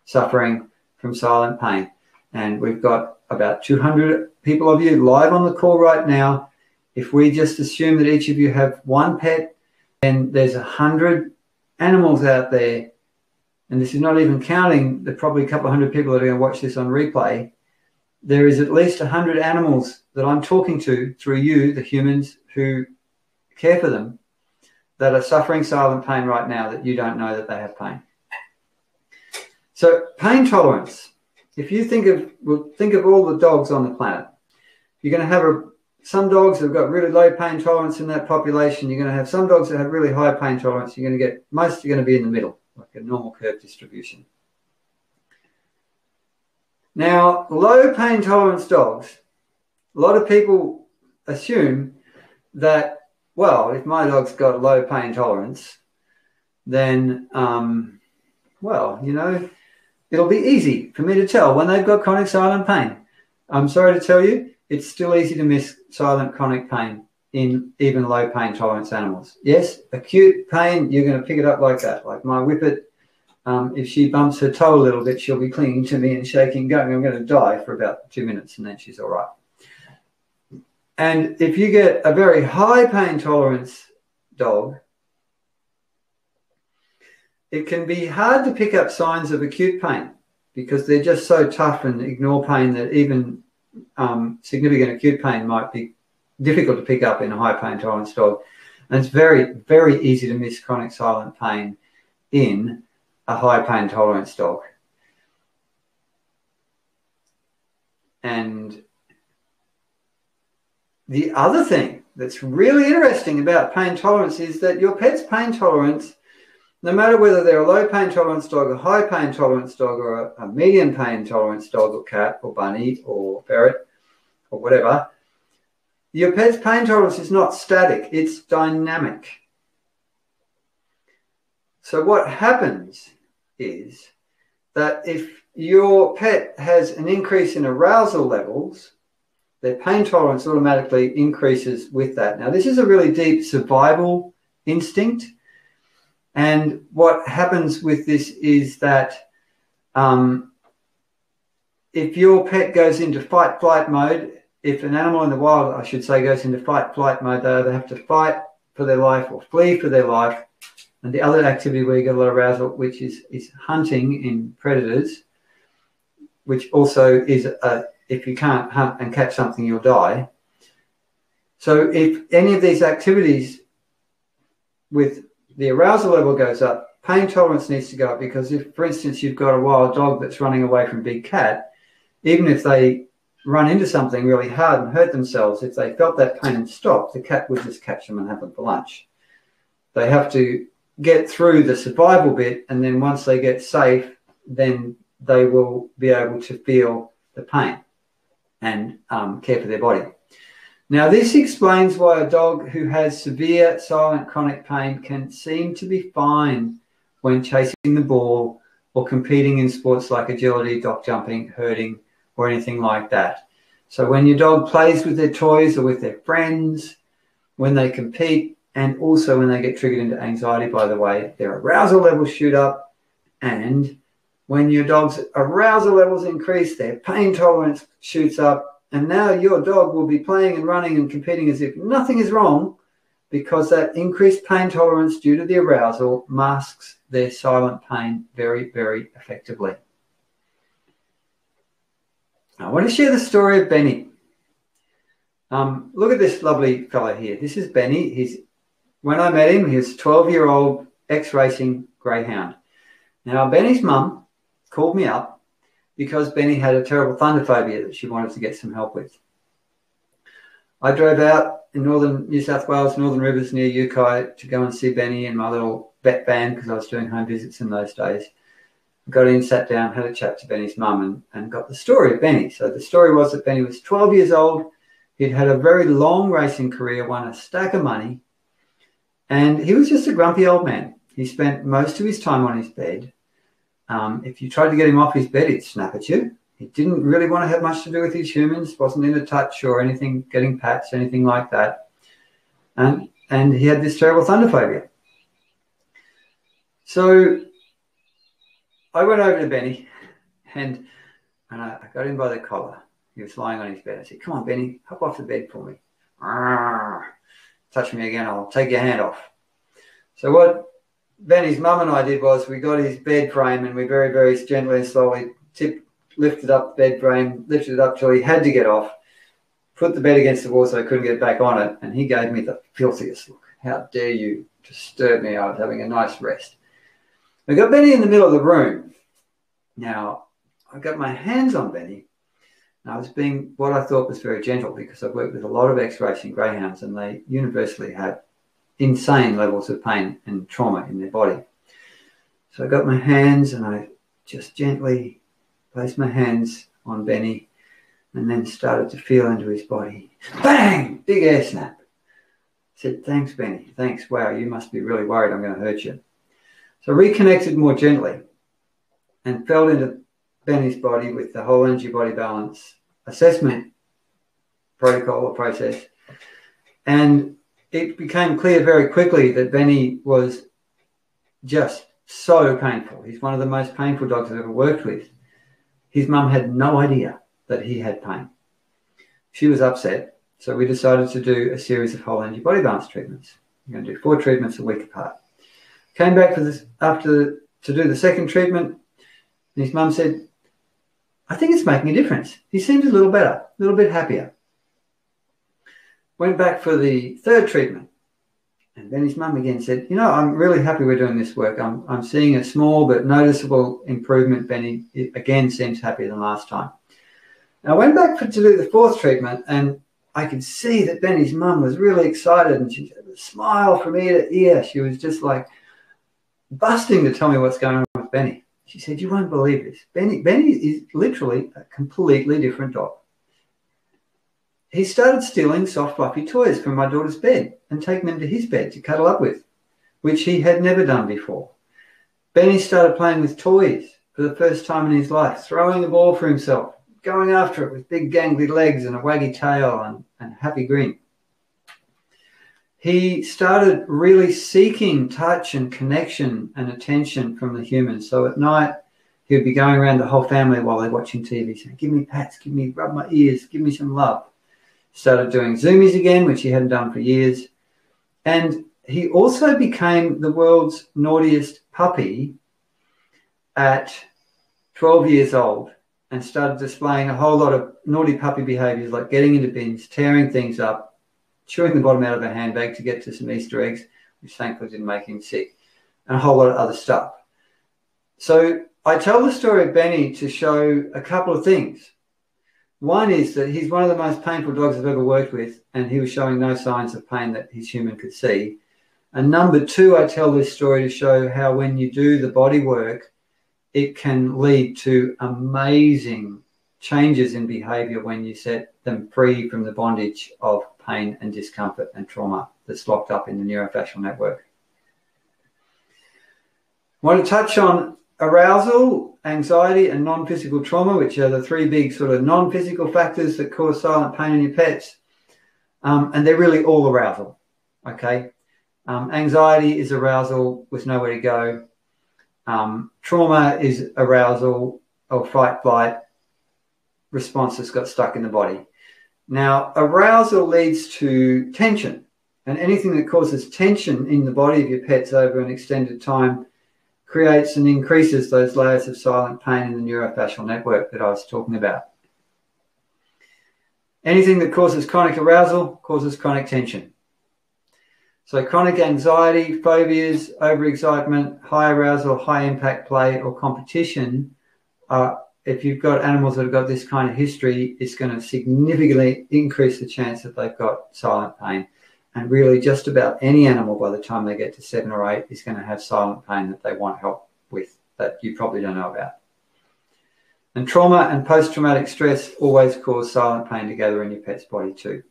suffering from silent pain. And we've got about 200 people of you live on the call right now. If we just assume that each of you have one pet, then there's 100 animals out there, and this is not even counting the probably a couple of hundred people that are going to watch this on replay. There is at least 100 animals that I'm talking to through you, the humans who care for them, that are suffering silent pain right now that you don't know that they have pain. So pain tolerance. If you think of all the dogs on the planet, you're going to have some dogs that have got really low pain tolerance in that population. You're going to have some dogs that have really high pain tolerance. Most are going to be in the middle, like a normal curve distribution. Now, low pain tolerance dogs, a lot of people assume that, well, if my dog's got low pain tolerance, then, it'll be easy for me to tell when they've got chronic silent pain. I'm sorry to tell you, it's still easy to miss silent chronic pain in even low pain tolerance animals. Yes, acute pain, you're going to pick it up like that. Like my whippet, if she bumps her toe a little bit, she'll be clinging to me and shaking, going, I'm going to die for about 2 minutes, and then she's all right. And if you get a very high pain tolerance dog, it can be hard to pick up signs of acute pain because they're just so tough and ignore pain that even significant acute pain might be difficult to pick up in a high pain tolerance dog. And it's very, very easy to miss chronic silent pain in a high pain tolerance dog. And the other thing that's really interesting about pain tolerance is that your pet's pain tolerance, no matter whether they're a low pain tolerance dog, a high pain tolerance dog, or a medium pain tolerance dog or cat or bunny or ferret or whatever, your pet's pain tolerance is not static, it's dynamic. So what happens is that if your pet has an increase in arousal levels, their pain tolerance automatically increases with that. Now, this is a really deep survival instinct. And what happens with this is that if your pet goes into fight-flight mode, if an animal in the wild, I should say, goes into fight-flight mode, they either have to fight for their life or flee for their life. And the other activity where you get a lot of arousal, which is hunting in predators, which also is, if you can't hunt and catch something, you'll die. So if any of these activities with the arousal level goes up, pain tolerance needs to go up, because if, for instance, you've got a wild dog that's running away from a big cat, even if they run into something really hard and hurt themselves, if they felt that pain and stopped, the cat would just catch them and have them for lunch. They have to get through the survival bit, and then once they get safe, then they will be able to feel the pain and care for their body. Now, this explains why a dog who has severe silent chronic pain can seem to be fine when chasing the ball or competing in sports like agility, dock jumping, herding, or anything like that. So when your dog plays with their toys or with their friends, when they compete, and also when they get triggered into anxiety, by the way, their arousal levels shoot up. And when your dog's arousal levels increase, their pain tolerance shoots up. And now your dog will be playing and running and competing as if nothing is wrong, because that increased pain tolerance due to the arousal masks their silent pain very, very effectively. I want to share the story of Benny. Look at this lovely fellow here. This is Benny. When I met him, he was a 12-year-old ex-racing greyhound. Now, Benny's mum called me up because Benny had a terrible thunder phobia that she wanted to get some help with. I drove out in northern New South Wales, Northern Rivers near Acute, to go and see Benny in my little vet van, because I was doing home visits in those days. Got in, sat down, had a chat to Benny's mum, and got the story of Benny. So the story was that Benny was 12 years old. He'd had a very long racing career, won a stack of money, and he was just a grumpy old man. He spent most of his time on his bed. If you tried to get him off his bed, he'd snap at you. He didn't really want to have much to do with his humans, wasn't into touch or anything, getting pats, anything like that. And he had this terrible thunder phobia. So I went over to Benny and I got him by the collar. He was lying on his bed. I said, "Come on, Benny, hop off the bed for me. Touch me again, I'll take your hand off." So what Benny's mum and I did was we got his bed frame and we very, very gently and slowly lifted up the bed frame, lifted it up till he had to get off, put the bed against the wall so I couldn't get back on it, and he gave me the filthiest look. "How dare you disturb me? I was having a nice rest." We got Benny in the middle of the room. Now, I got my hands on Benny, and I was being what I thought was very gentle, because I've worked with a lot of ex-racing greyhounds and they universally have insane levels of pain and trauma in their body. So I got my hands and I just gently placed my hands on Benny and then started to feel into his body. Bang! Big air snap. I said, "Thanks, Benny. Thanks. Wow, you must be really worried I'm going to hurt you." So reconnected more gently and felt into Benny's body with the whole energy body balance assessment protocol or process. And it became clear very quickly that Benny was just so painful. He's one of the most painful dogs I've ever worked with. His mum had no idea that he had pain. She was upset. So we decided to do a series of whole energy body balance treatments. We're going to do 4 treatments a week apart. Came back for this to do the second treatment, and his mum said, I think it's making a difference. He seems a little better, a little bit happier. Went back for the third treatment. And Benny's mum again said, you know, I'm really happy we're doing this work. I'm seeing a small but noticeable improvement. Benny, again, seems happier than last time. Now, I went back to do the fourth treatment, and I could see that Benny's mum was really excited, and she had a smile from ear to ear. She was just like busting to tell me what's going on with Benny. She said, you won't believe this. Benny is literally a completely different dog. He started stealing soft, fluffy toys from my daughter's bed and taking them to his bed to cuddle up with, which he had never done before. Benny started playing with toys for the first time in his life, throwing the ball for himself, going after it with big gangly legs and a waggy tail and happy grin. He started really seeking touch and connection and attention from the humans. So at night, he would be going around the whole family while they're watching TV, saying, give me pats, rub my ears, give me some love. Started doing zoomies again, which he hadn't done for years. And he also became the world's naughtiest puppy at 12 years old and started displaying a whole lot of naughty puppy behaviors, like getting into bins, tearing things up, chewing the bottom out of a handbag to get to some Easter eggs, which thankfully didn't make him sick, and a whole lot of other stuff. So I tell the story of Benny to show a couple of things. One is that he's one of the most painful dogs I've ever worked with, and he was showing no signs of pain that his human could see. And number two, I tell this story to show how when you do the body work, it can lead to amazing changes in behavior when you set them free from the bondage of pain and discomfort and trauma that's locked up in the neurofacial network. I want to touch on arousal, anxiety, and non-physical trauma, which are the three big sort of non-physical factors that cause silent pain in your pets. And they're really all arousal, okay? Anxiety is arousal with nowhere to go. Trauma is arousal or fight-flight response that's got stuck in the body. Now, arousal leads to tension, and anything that causes tension in the body of your pets over an extended time creates and increases those layers of silent pain in the neurofacial network that I was talking about. Anything that causes chronic arousal causes chronic tension. So chronic anxiety, phobias, overexcitement, high arousal, high impact play, or competition, if you've got animals that have got this kind of history, it's going to significantly increase the chance that they've got silent pain. And really just about any animal by the time they get to 7 or 8 is going to have silent pain that they want help with that you probably don't know about. And trauma and post-traumatic stress always cause silent pain together in your pet's body too.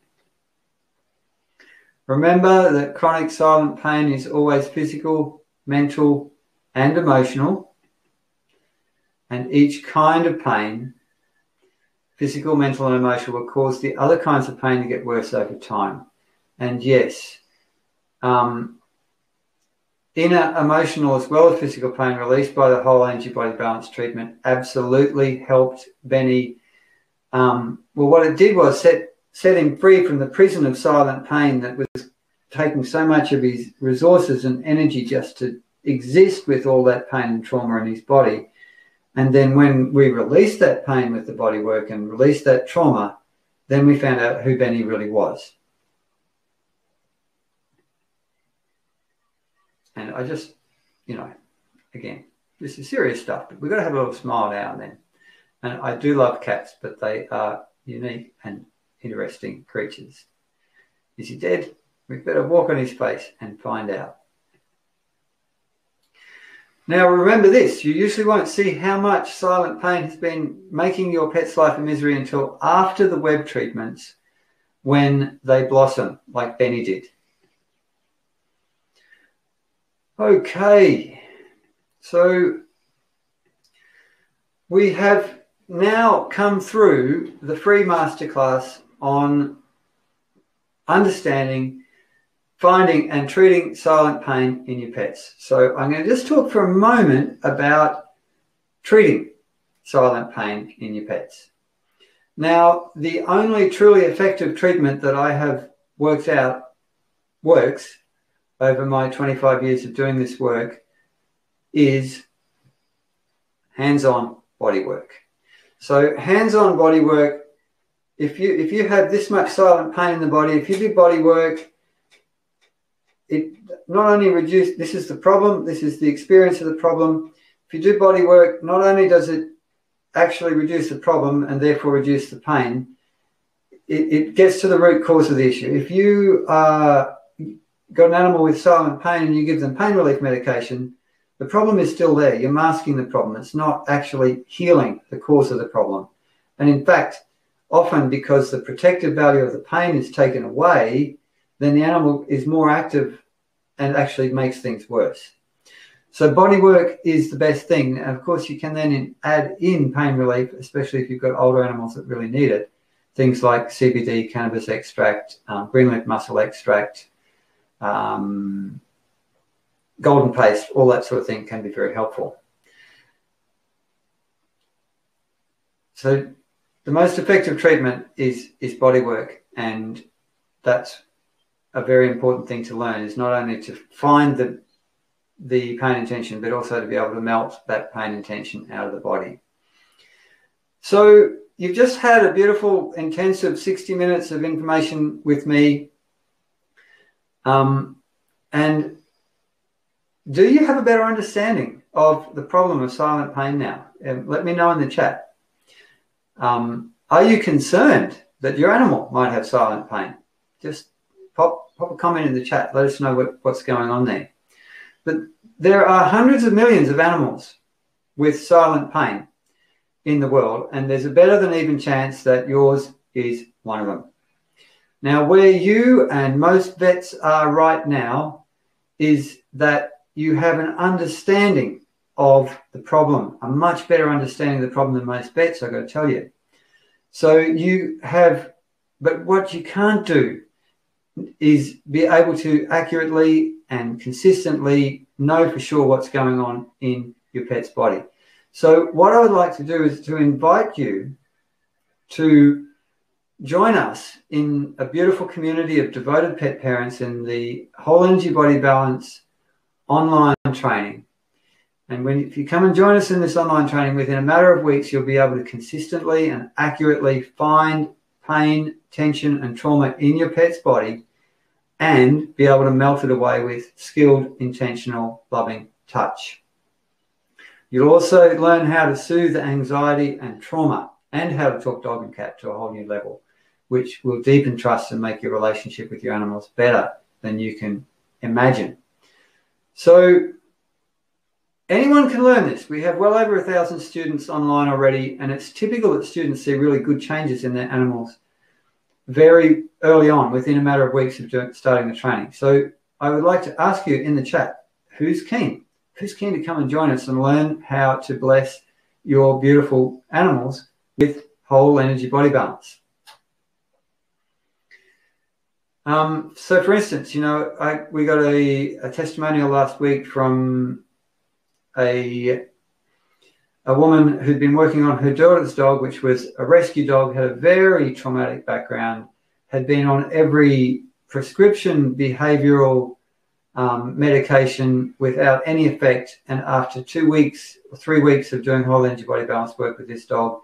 Remember that chronic silent pain is always physical, mental, and emotional. And each kind of pain, physical, mental, and emotional, will cause the other kinds of pain to get worse over time. And yes, inner emotional as well as physical pain released by the whole energy-body balance treatment absolutely helped Benny. Well, what it did was set him free from the prison of silent pain that was taking so much of his resources and energy just to exist with all that pain and trauma in his body. And then when we released that pain with the body work and released that trauma, then we found out who Benny really was. And I just, again, this is serious stuff, but we've got to have a little smile now and then. And I do love cats, but they are unique and interesting creatures. Is he dead? We better walk on his face and find out. Now, remember this, you usually won't see how much silent pain has been making your pet's life a misery until after the web treatments when they blossom, like Benny did. Okay, so we have now come through the free masterclass on understanding, finding and treating silent pain in your pets. So I'm going to just talk for a moment about treating silent pain in your pets. Now, the only truly effective treatment that I have worked out works over my 25 years of doing this work is hands-on body work. So hands-on body work, if you have this much silent pain in the body, if you do body work, it not only reduces, this is the problem, this is the experience of the problem. If you do body work, not only does it actually reduce the problem and therefore reduce the pain, it gets to the root cause of the issue. If you got an animal with silent pain and you give them pain relief medication, the problem is still there. You're masking the problem. It's not actually healing the cause of the problem. And in fact, often because the protective value of the pain is taken away, then the animal is more active and actually makes things worse. So body work is the best thing. And of course, you can then add in pain relief, especially if you've got older animals that really need it. Things like CBD, cannabis extract, greenleaf mussel extract, golden paste, all that sort of thing can be very helpful. So the most effective treatment is body work, and that's a very important thing to learn, is not only to find the pain and tension, but also to be able to melt that pain and tension out of the body. So you've just had a beautiful, intensive 60 minutes of information with me. And do you have a better understanding of the problem of silent pain now? Let me know in the chat. Are you concerned that your animal might have silent pain? Just pop a comment in the chat. Let us know what's going on there. But there are hundreds of millions of animals with silent pain in the world, and there's a better than even chance that yours is one of them. Now, where you and most vets are right now is that you have an understanding of the problem, a much better understanding of the problem than most vets, I've got to tell you. So you have, but what you can't do is be able to accurately and consistently know for sure what's going on in your pet's body. So what I would like to do is to invite you to join us in a beautiful community of devoted pet parents in the Whole Energy Body Balance online training. And if you come and join us in this online training, within a matter of weeks, you'll be able to consistently and accurately find pain, tension, and trauma in your pet's body and be able to melt it away with skilled, intentional, loving touch. You'll also learn how to soothe anxiety and trauma and how to talk dog and cat to a whole new level, which will deepen trust and make your relationship with your animals better than you can imagine. So anyone can learn this. We have well over 1,000 students online already, and it's typical that students see really good changes in their animals very early on, within a matter of weeks of starting the training. So I would like to ask you in the chat, who's keen? Who's keen to come and join us and learn how to bless your beautiful animals with whole energy body balance? So for instance, we got a testimonial last week from a woman who'd been working on her daughter's dog, which was a rescue dog, had a very traumatic background, had been on every prescription behavioral medication without any effect. And after 2 weeks or 3 weeks of doing whole energy body balance work with this dog,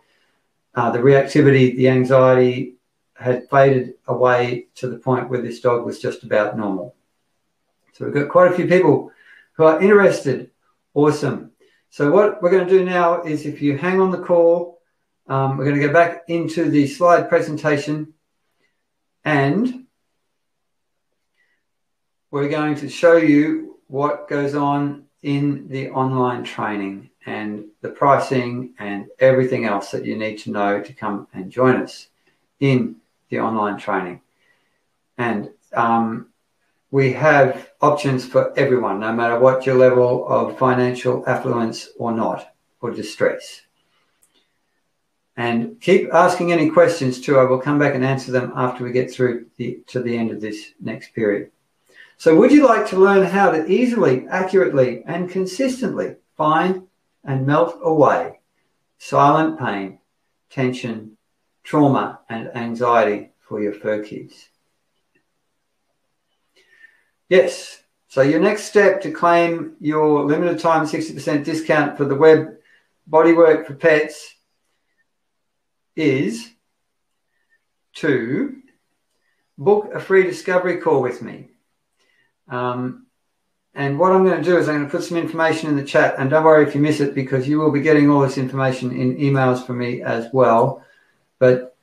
the reactivity, the anxiety had faded away to the point where this dog was just about normal. So we've got quite a few people who are interested. Awesome. So what we're going to do now is, if you hang on the call, we're going to go back into the slide presentation, and we're going to show you what goes on in the online training and the pricing and everything else that you need to know to come and join us in the online training. And we have options for everyone, no matter what your level of financial affluence or not, or distress. And keep asking any questions too. I will come back and answer them after we get through to the end of this next period. So would you like to learn how to easily, accurately, and consistently find and melt away silent pain, tension, trauma, and anxiety for your fur kids? Yes. So your next step to claim your limited time 60% discount for the web bodywork for pets is to book a free discovery call with me. And what I'm going to do is I'm going to put some information in the chat, and don't worry if you miss it, because you will be getting all this information in emails from me as well. But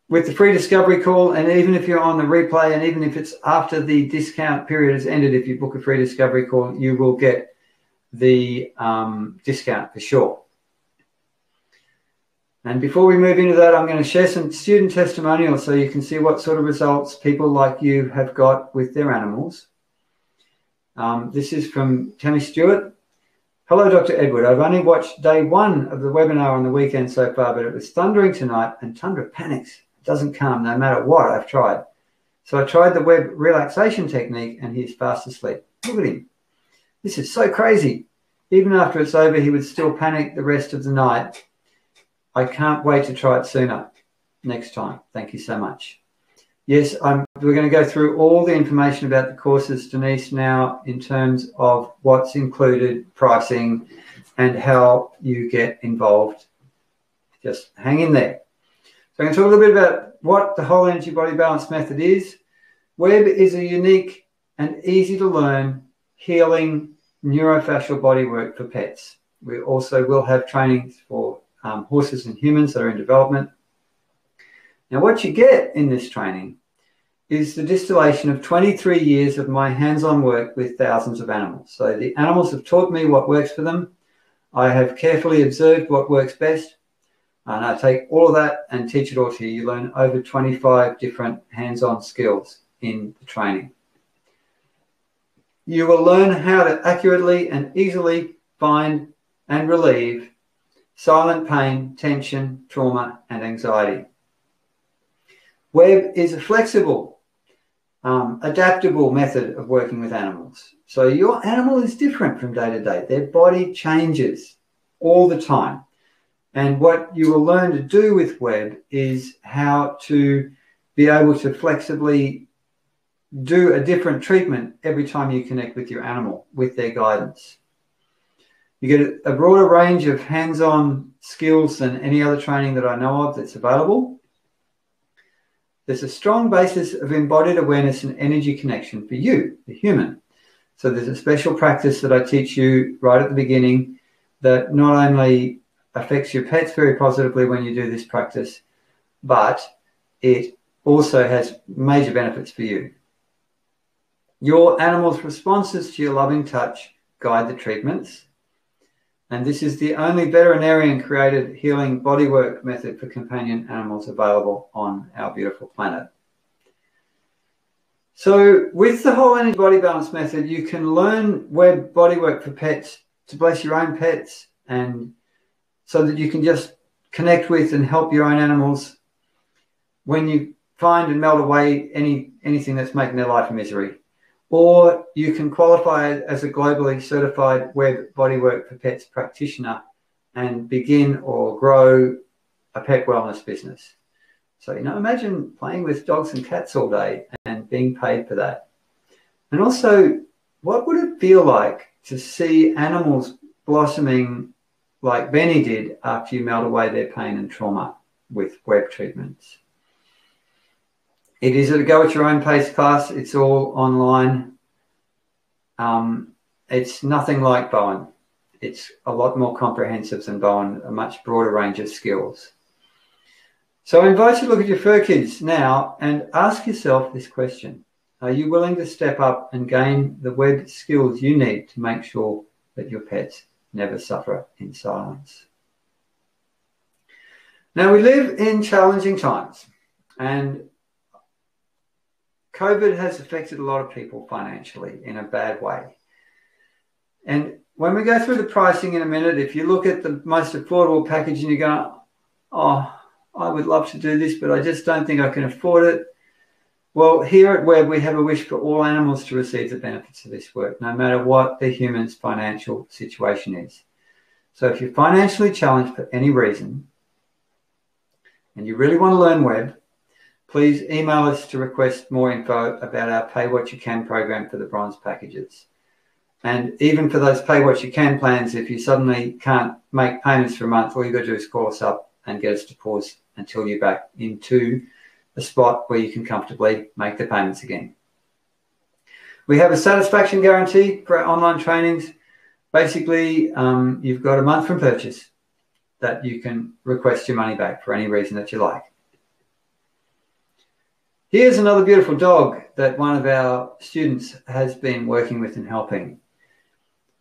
with the free discovery call, and even if you're on the replay, and even if it's after the discount period has ended, if you book a free discovery call, you will get the discount for sure. And before we move into that, I'm going to share some student testimonials so you can see what sort of results people like you have got with their animals. This is from Tammy Stewart. Hello, Dr. Edward. I've only watched day 1 of the webinar on the weekend so far, but it was thundering tonight and Tundra panics. It doesn't calm no matter what I've tried. So I tried the web relaxation technique and he's fast asleep. Look at him. This is so crazy. Even after it's over, he would still panic the rest of the night. I can't wait to try it sooner next time. Thank you so much. Yes, we're going to go through all the information about the courses, Denise, now in terms of what's included, pricing, and how you get involved. Just hang in there. So I'm going to talk a little bit about what the whole energy body balance method is. Web is a unique and easy to learn healing neurofacial bodywork for pets. We also will have trainings for horses and humans that are in development. Now, what you get in this training is the distillation of 23 years of my hands-on work with thousands of animals. So the animals have taught me what works for them. I have carefully observed what works best, and I take all of that and teach it all to you. You learn over 25 different hands-on skills in the training. You will learn how to accurately and easily find and relieve silent pain, tension, trauma, and anxiety. Web is a flexible, adaptable method of working with animals. So your animal is different from day to day. Their body changes all the time. And what you will learn to do with Web is how to be able to flexibly do a different treatment every time you connect with your animal with their guidance. You get a broader range of hands-on skills than any other training that I know of that's available. There's a strong basis of embodied awareness and energy connection for you, the human. So there's a special practice that I teach you right at the beginning that not only affects your pets very positively when you do this practice, but it also has major benefits for you. Your animal's responses to your loving touch guide the treatments. And this is the only veterinarian-created healing bodywork method for companion animals available on our beautiful planet. So with the whole energy body balance method, you can learn Web bodywork for pets to bless your own pets, and so that you can just connect with and help your own animals when you find and melt away anything that's making their life a misery. Or you can qualify as a globally certified Web bodywork for pets practitioner and begin or grow a pet wellness business. So, imagine playing with dogs and cats all day and being paid for that. And also, what would it feel like to see animals blossoming like Benny did after you melt away their pain and trauma with Web treatments? It is a go at your own pace class. It's all online. It's nothing like Bowen. It's a lot more comprehensive than Bowen, a much broader range of skills. So I invite you to look at your fur kids now and ask yourself this question. Are you willing to step up and gain the Web skills you need to make sure that your pets never suffer in silence? Now, we live in challenging times, and COVID has affected a lot of people financially in a bad way. And when we go through the pricing in a minute, if you look at the most affordable package and you go, oh, I would love to do this, but I just don't think I can afford it. Well, here at Web, we have a wish for all animals to receive the benefits of this work, no matter what the human's financial situation is. So if you're financially challenged for any reason, and you really want to learn Web, please email us to request more info about our Pay What You Can program for the bronze packages. And even for those Pay What You Can plans, if you suddenly can't make payments for a month, all you've got to do is call us up and get us to pause until you're back into a spot where you can comfortably make the payments again. We have a satisfaction guarantee for our online trainings. Basically, you've got a month from purchase that you can request your money back for any reason that you like. Here's another beautiful dog that one of our students has been working with and helping.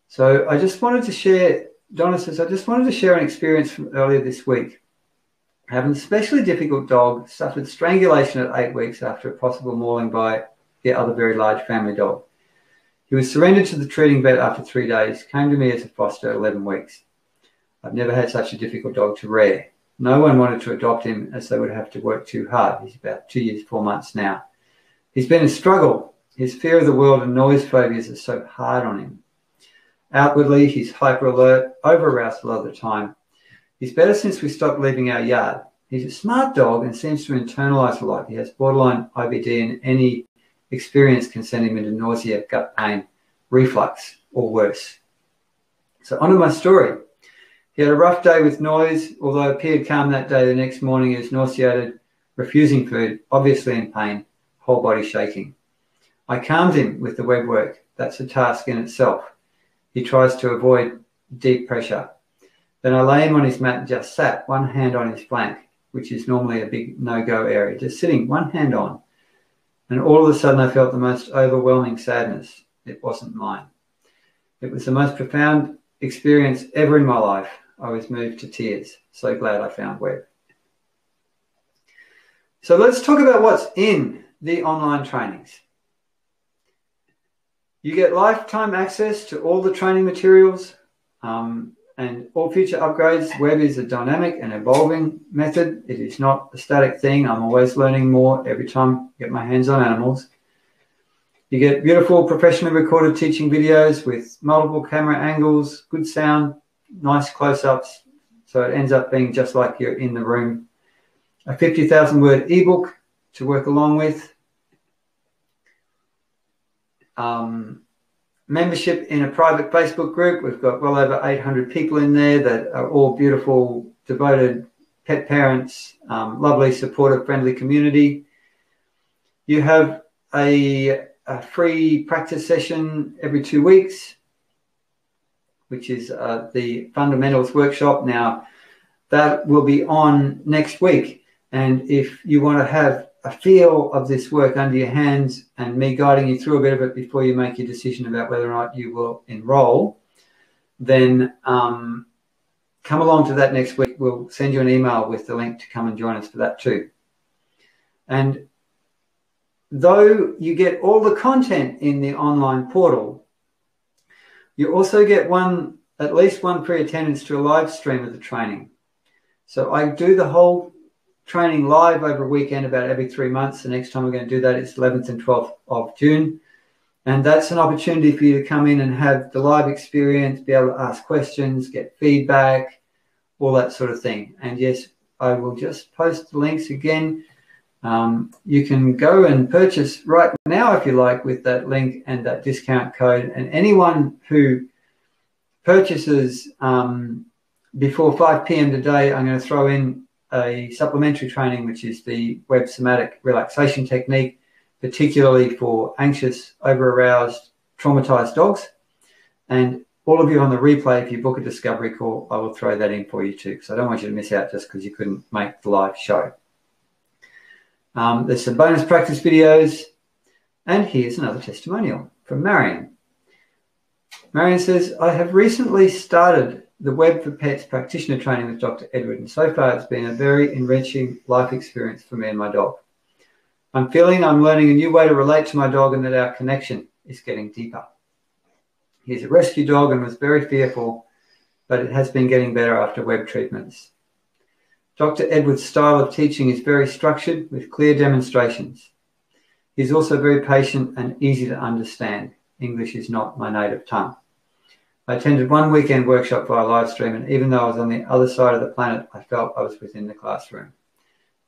So I just wanted to share, Donna says, I just wanted to share an experience from earlier this week. Having a especially difficult dog suffered strangulation at 8 weeks after a possible mauling by the other very large family dog. He was surrendered to the treating vet after 3 days, came to me as a foster at 11 weeks. I've never had such a difficult dog to rear. No one wanted to adopt him as they would have to work too hard. He's about 2 years, 4 months now. He's been a struggle. His fear of the world and noise phobias are so hard on him. Outwardly, he's hyper alert, over-aroused a lot of the time. He's better since we stopped leaving our yard. He's a smart dog and seems to internalise a lot. He has borderline IBD, and any experience can send him into nausea, gut pain, reflux, or worse. So on to my story. He had a rough day with noise, although appeared calm that day. The next morning he was nauseated, refusing food, obviously in pain, whole body shaking. I calmed him with the web work. That's a task in itself. He tries to avoid deep pressure. Then I lay him on his mat and just sat, one hand on his flank, which is normally a big no-go area, just sitting one hand on. And all of a sudden I felt the most overwhelming sadness. It wasn't mine. It was the most profound experience ever in my life. I was moved to tears. So glad I found Web. So let's talk about what's in the online trainings. You get lifetime access to all the training materials and all future upgrades. Web is a dynamic and evolving method. It is not a static thing. I'm always learning more every time I get my hands on animals. You get beautiful professionally recorded teaching videos with multiple camera angles, good sound, nice close-ups, so it ends up being just like you're in the room. A 50,000-word ebook to work along with. Membership in a private Facebook group. We've got well over 800 people in there that are all beautiful, devoted pet parents, lovely, supportive, friendly community. You have a free practice session every 2 weeks, which is the fundamentals workshop. Now, that will be on next week. And if you want to have a feel of this work under your hands and me guiding you through a bit of it before you make your decision about whether or not you will enroll, then come along to that next week. We'll send you an email with the link to come and join us for that too. And though you get all the content in the online portal, you also get at least one free attendance to a live stream of the training. So I do the whole training live over a weekend about every 3 months. The next time we're going to do that is 11th and 12th of June. And that's an opportunity for you to come in and have the live experience, be able to ask questions, get feedback, all that sort of thing. And yes, I will just post the links again. You can go and purchase right now if you like with that link and that discount code. And anyone who purchases before 5 p.m. today, I'm going to throw in a supplementary training, which is the web somatic relaxation technique, particularly for anxious, over-aroused, traumatized dogs. And all of you on the replay, if you book a discovery call, I will throw that in for you too, because I don't want you to miss out just because you couldn't make the live show. There's some bonus practice videos. And here's another testimonial from Marion. Marion says, I have recently started the Web for Pets practitioner training with Dr. Edward, and so far it's been a very enriching life experience for me and my dog. I'm feeling I'm learning a new way to relate to my dog and that our connection is getting deeper. He's a rescue dog and was very fearful, but it has been getting better after Web treatments. Dr. Edward's style of teaching is very structured with clear demonstrations. He's also very patient and easy to understand. English is not my native tongue. I attended one weekend workshop via live stream, and even though I was on the other side of the planet, I felt I was within the classroom.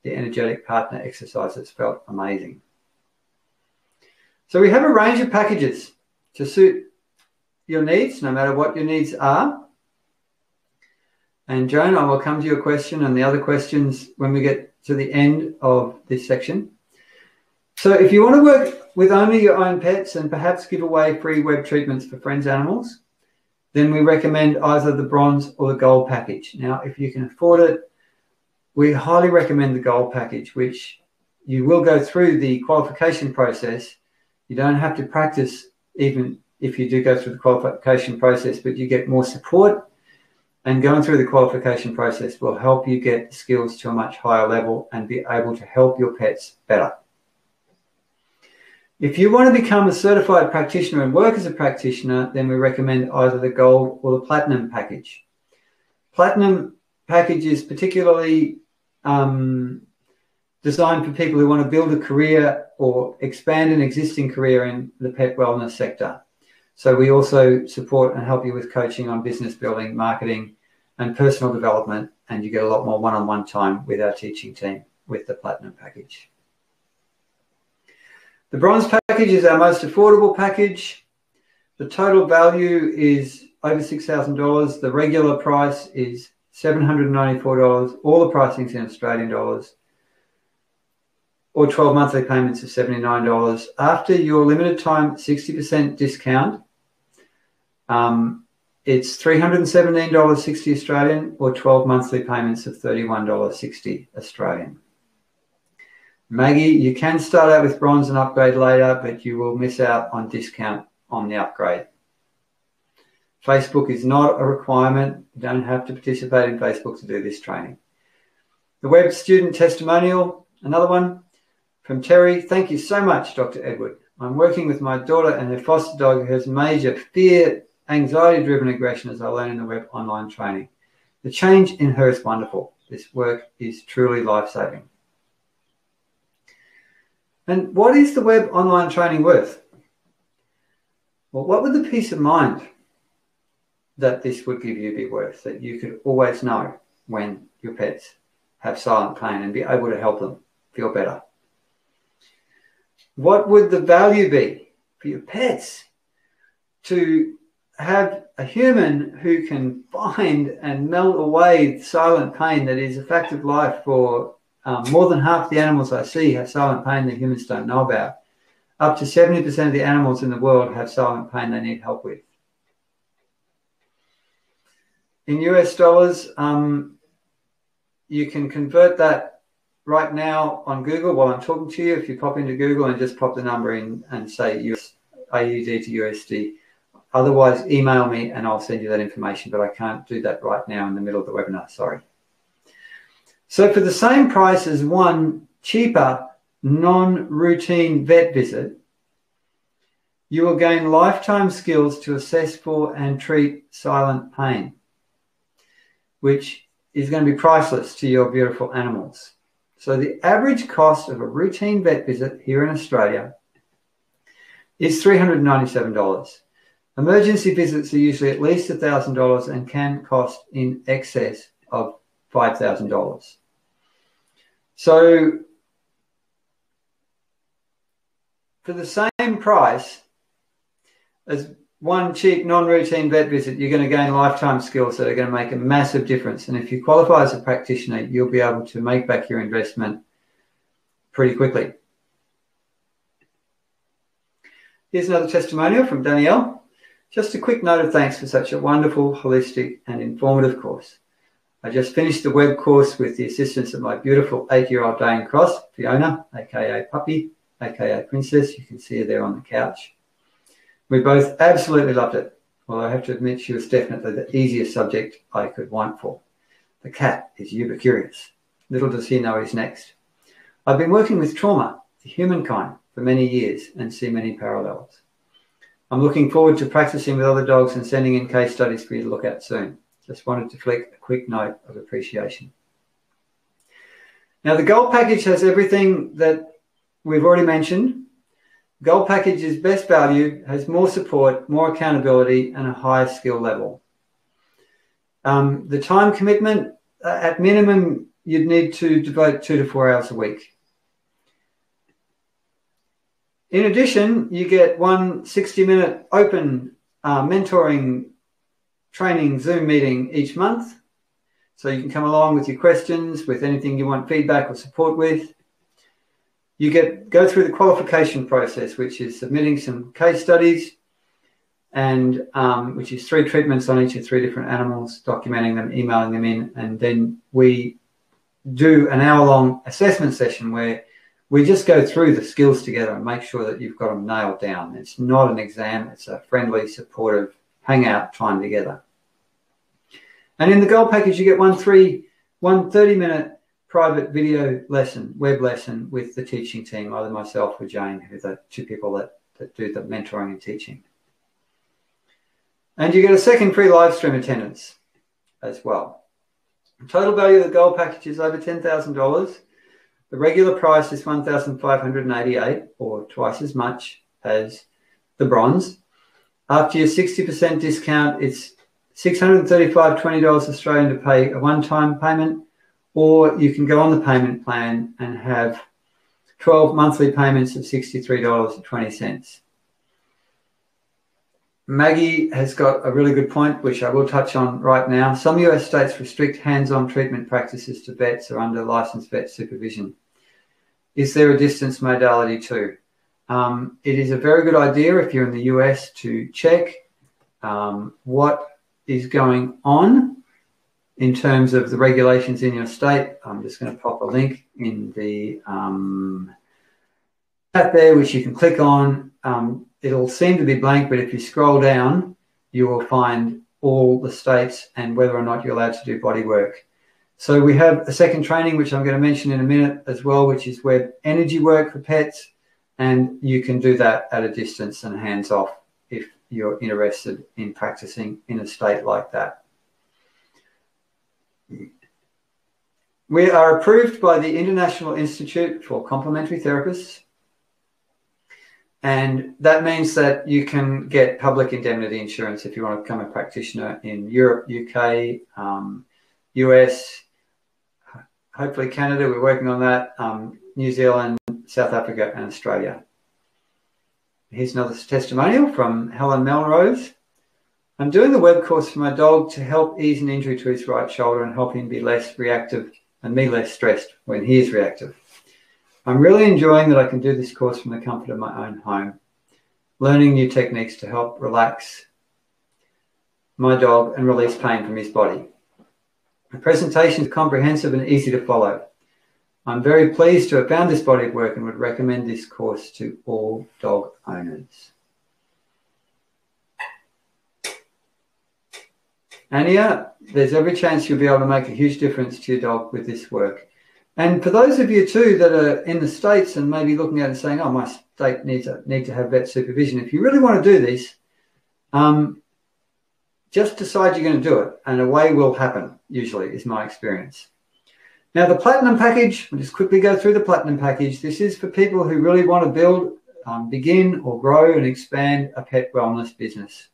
The energetic partner exercises felt amazing. So we have a range of packages to suit your needs, no matter what your needs are. And Joan, I will come to your question and the other questions when we get to the end of this section. So if you want to work with only your own pets and perhaps give away free web treatments for friends' animals, then we recommend either the bronze or the gold package. Now, if you can afford it, we highly recommend the gold package, which you will go through the qualification process. You don't have to practice even if you do go through the qualification process, but you get more support, and going through the qualification process will help you get skills to a much higher level and be able to help your pets better. If you want to become a certified practitioner and work as a practitioner, then we recommend either the gold or the platinum package. Platinum package is particularly designed for people who want to build a career or expand an existing career in the pet wellness sector. So we also support and help you with coaching on business building, marketing, and personal development, and you get a lot more one-on-one time with our teaching team with the platinum package. The bronze package is our most affordable package. The total value is over $6,000. The regular price is $794. All the pricing is in Australian dollars, or 12 monthly payments of $79. After your limited time 60% discount, it's $317.60 Australian, or 12 monthly payments of $31.60 Australian. Maggie, you can start out with bronze and upgrade later, but you will miss out on discount on the upgrade. Facebook is not a requirement. You don't have to participate in Facebook to do this training. The web student testimonial, another one from Terry. Thank you so much, Dr. Edward. I'm working with my daughter and her foster dog who has major fear, anxiety-driven aggression, as I learned in the web online training. The change in her is wonderful. This work is truly life-saving. And what is the web online training worth? Well, what would the peace of mind that this would give you be worth, that you could always know when your pets have silent pain and be able to help them feel better? What would the value be for your pets to have a human who can find and melt away silent pain that is a fact of life for more than half the animals I see have silent pain that humans don't know about. Up to 70% of the animals in the world have silent pain they need help with. In US dollars, you can convert that right now on Google while I'm talking to you. If you pop into Google and just pop the number in and say US, AUD to USD. Otherwise, email me and I'll send you that information, but I can't do that right now in the middle of the webinar, sorry. So for the same price as one cheaper, non-routine vet visit, you will gain lifetime skills to assess for and treat silent pain, which is going to be priceless to your beautiful animals. So the average cost of a routine vet visit here in Australia is $397. Emergency visits are usually at least $1,000 and can cost in excess of $5,000. So for the same price as one cheap non-routine vet visit, you're going to gain lifetime skills that are going to make a massive difference. And if you qualify as a practitioner, you'll be able to make back your investment pretty quickly. Here's another testimonial from Danielle. Just a quick note of thanks for such a wonderful, holistic and informative course. I just finished the web course with the assistance of my beautiful 8-year-old Dane Cross, Fiona, aka Puppy, aka Princess. You can see her there on the couch. We both absolutely loved it, although I have to admit she was definitely the easiest subject I could want for. The cat is uber curious. Little does he know he's next. I've been working with trauma to humankind for many years and see many parallels. I'm looking forward to practicing with other dogs and sending in case studies for you to look at soon. Just wanted to flick a quick note of appreciation. Now, the Gold package has everything that we've already mentioned. Gold package is best value, has more support, more accountability, and a higher skill level. The time commitment, at minimum, you'd need to devote 2 to 4 hours a week. In addition, you get one 60-minute open mentoring training Zoom meeting each month. so you can come along with your questions, with anything you want feedback or support with. You go through the qualification process, which is submitting some case studies, and which is 3 treatments on each of 3 different animals, documenting them, emailing them in, and then we do an hour-long assessment session where we just go through the skills together and make sure that you've got them nailed down. It's not an exam, it's a friendly, supportive hangout time together. And in the gold package, you get one 30-minute private video lesson, web lesson with the teaching team, either myself or Jane, who are the 2 people that do the mentoring and teaching. And you get a second free live stream attendance as well. The total value of the gold package is over $10,000. The regular price is $1,588, or twice as much as the bronze. After your 60% discount, it's $635.20 Australian to pay a one-time payment, or you can go on the payment plan and have 12 monthly payments of $63.20. Maggie has got a really good point, which I will touch on right now. Some US states restrict hands-on treatment practices to vets or under licensed vet supervision. Is there a distance modality too? It is a very good idea if you're in the US to check what is going on in terms of the regulations in your state. I'm just going to pop a link in the chat there, which you can click on. It'll seem to be blank, but if you scroll down, you will find all the states and whether or not you're allowed to do body work. So we have a second training, which I'm going to mention in a minute as well, which is web energy work for pets. And you can do that at a distance and hands off if you're interested in practicing in a state like that. We are approved by the International Institute for Complementary Therapists. And that means that you can get public indemnity insurance if you want to become a practitioner in Europe, UK, US, hopefully Canada. We're working on that, New Zealand, South Africa, and Australia. Here's another testimonial from Helen Melrose. I'm doing the web course for my dog to help ease an injury to his right shoulder and help him be less reactive and me less stressed when he is reactive. I'm really enjoying that I can do this course from the comfort of my own home, learning new techniques to help relax my dog and release pain from his body. The presentation is comprehensive and easy to follow. I'm very pleased to have found this body of work and would recommend this course to all dog owners. Ania, there's every chance you'll be able to make a huge difference to your dog with this work. And for those of you too that are in the States and maybe looking at it and saying, oh, my state need to have vet supervision, if you really want to do this, just decide you're going to do it and away will happen, usually, is my experience. Now, the Platinum package, we'll just quickly go through the Platinum package. This is for people who really want to build, begin or grow and expand a pet wellness business.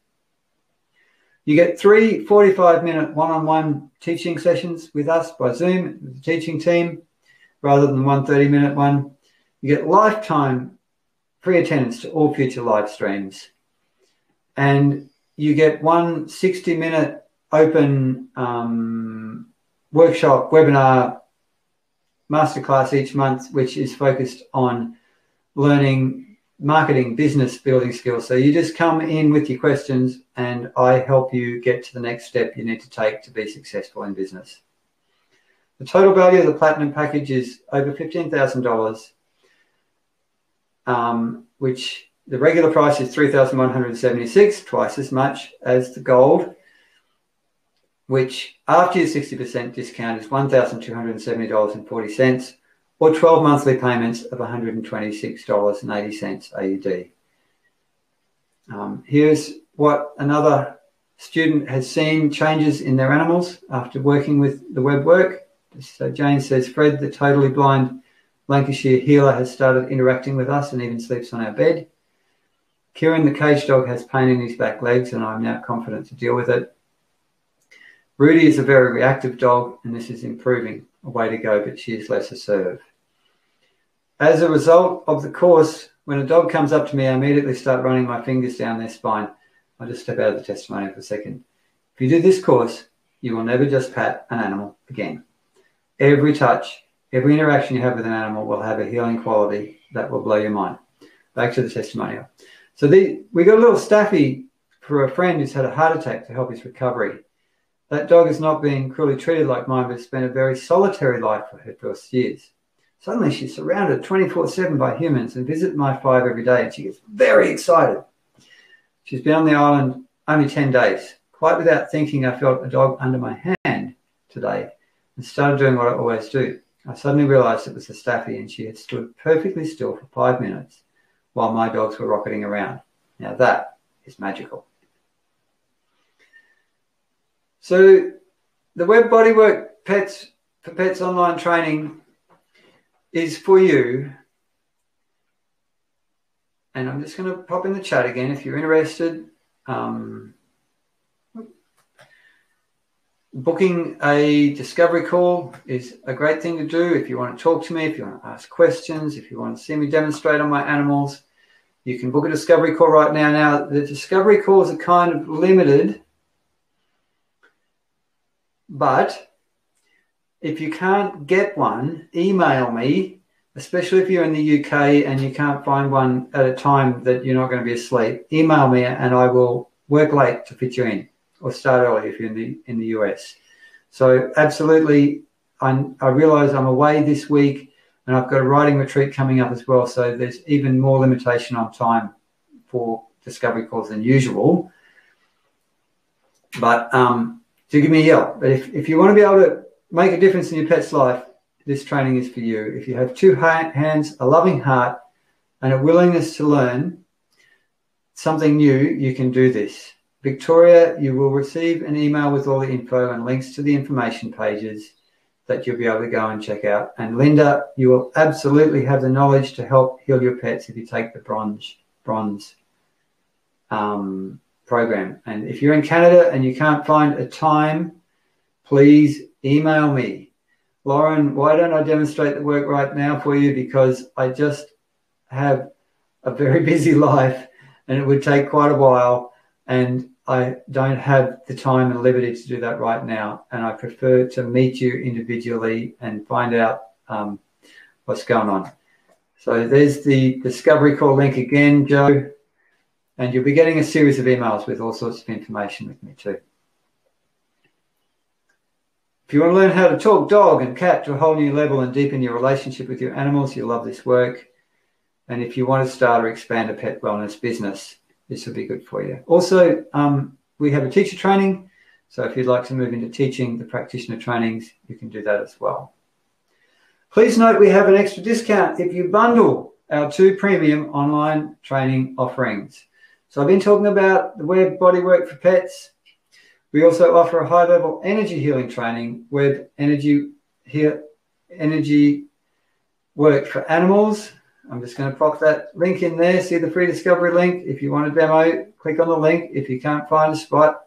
You get 3 45-minute one-on-one teaching sessions with us by Zoom, with the teaching team, rather than one 30-minute one. You get lifetime free attendance to all future live streams. And you get one 60-minute open workshop, webinar, masterclass each month, which is focused on learning marketing, business building skills. So you just come in with your questions and I help you get to the next step you need to take to be successful in business. The total value of the Platinum package is over $15,000, which the regular price is $3,176, twice as much as the gold, which after your 60% discount is $1,270.40, or 12 monthly payments of $126.80 AUD. Here's what another student has seen changes in their animals after working with the web work. So Jane says, Fred, the totally blind Lancashire healer, has started interacting with us and even sleeps on our bed. Kieran, the cage dog, has pain in his back legs and I'm now confident to deal with it. Rudy is a very reactive dog and this is improving. A way to go, but she is less assertive. As a result of the course, when a dog comes up to me, I immediately start running my fingers down their spine. I'll just step out of the testimony for a second. If you do this course, you will never just pat an animal again. Every touch, every interaction you have with an animal will have a healing quality that will blow your mind. Back to the testimonial. So we got a little staffy for a friend who's had a heart attack to help his recovery. That dog has not been cruelly treated like mine, but spent a very solitary life for her first years. Suddenly she's surrounded 24/7 by humans and visits my 5 every day, and she gets very excited. She's been on the island only 10 days. Quite without thinking, I felt a dog under my hand today and started doing what I always do. I suddenly realized it was the staffy, and she had stood perfectly still for 5 minutes while my dogs were rocketing around. Now that is magical. So the Web Bodywork for Pets online training is for you. And I'm just going to pop in the chat again if you're interested. Booking a discovery call is a great thing to do if you want to talk to me, if you want to ask questions, if you want to see me demonstrate on my animals. You can book a discovery call right now. Now, the discovery calls are kind of limited, but if you can't get one, email me, especially if you're in the UK and you can't find one at a time that you're not going to be asleep. Email me and I will work late to fit you in, or start early if you're in the US. So absolutely, I realize I'm away this week and I've got a writing retreat coming up as well. So there's even more limitation on time for discovery calls than usual. But do give me a yell. But if you want to be able to make a difference in your pet's life, this training is for you. If you have 2 hands, a loving heart, and a willingness to learn something new, you can do this. Victoria, you will receive an email with all the info and links to the information pages that you'll be able to go and check out. And Linda, you will absolutely have the knowledge to help heal your pets if you take the bronze program. And if you're in Canada and you can't find a time, please email me. Lauren, why don't I demonstrate the work right now for you? Because I just have a very busy life and it would take quite a while, and I don't have the time and liberty to do that right now. And I prefer to meet you individually and find out what's going on. So there's the discovery call link again, Joe. And you'll be getting a series of emails with all sorts of information with me too. If you want to learn how to talk dog and cat to a whole new level and deepen your relationship with your animals, you'll love this work. And if you want to start or expand a pet wellness business, this will be good for you. Also, we have a teacher training. So if you'd like to move into teaching the practitioner trainings, you can do that as well. Please note we have an extra discount if you bundle our 2 premium online training offerings. So I've been talking about the Web Bodywork for Pets. We also offer a high-level energy healing training, Web Energy Work for Animals. I'm just going to pop that link in there. See the free discovery link. If you want a demo, click on the link. If you can't find a spot,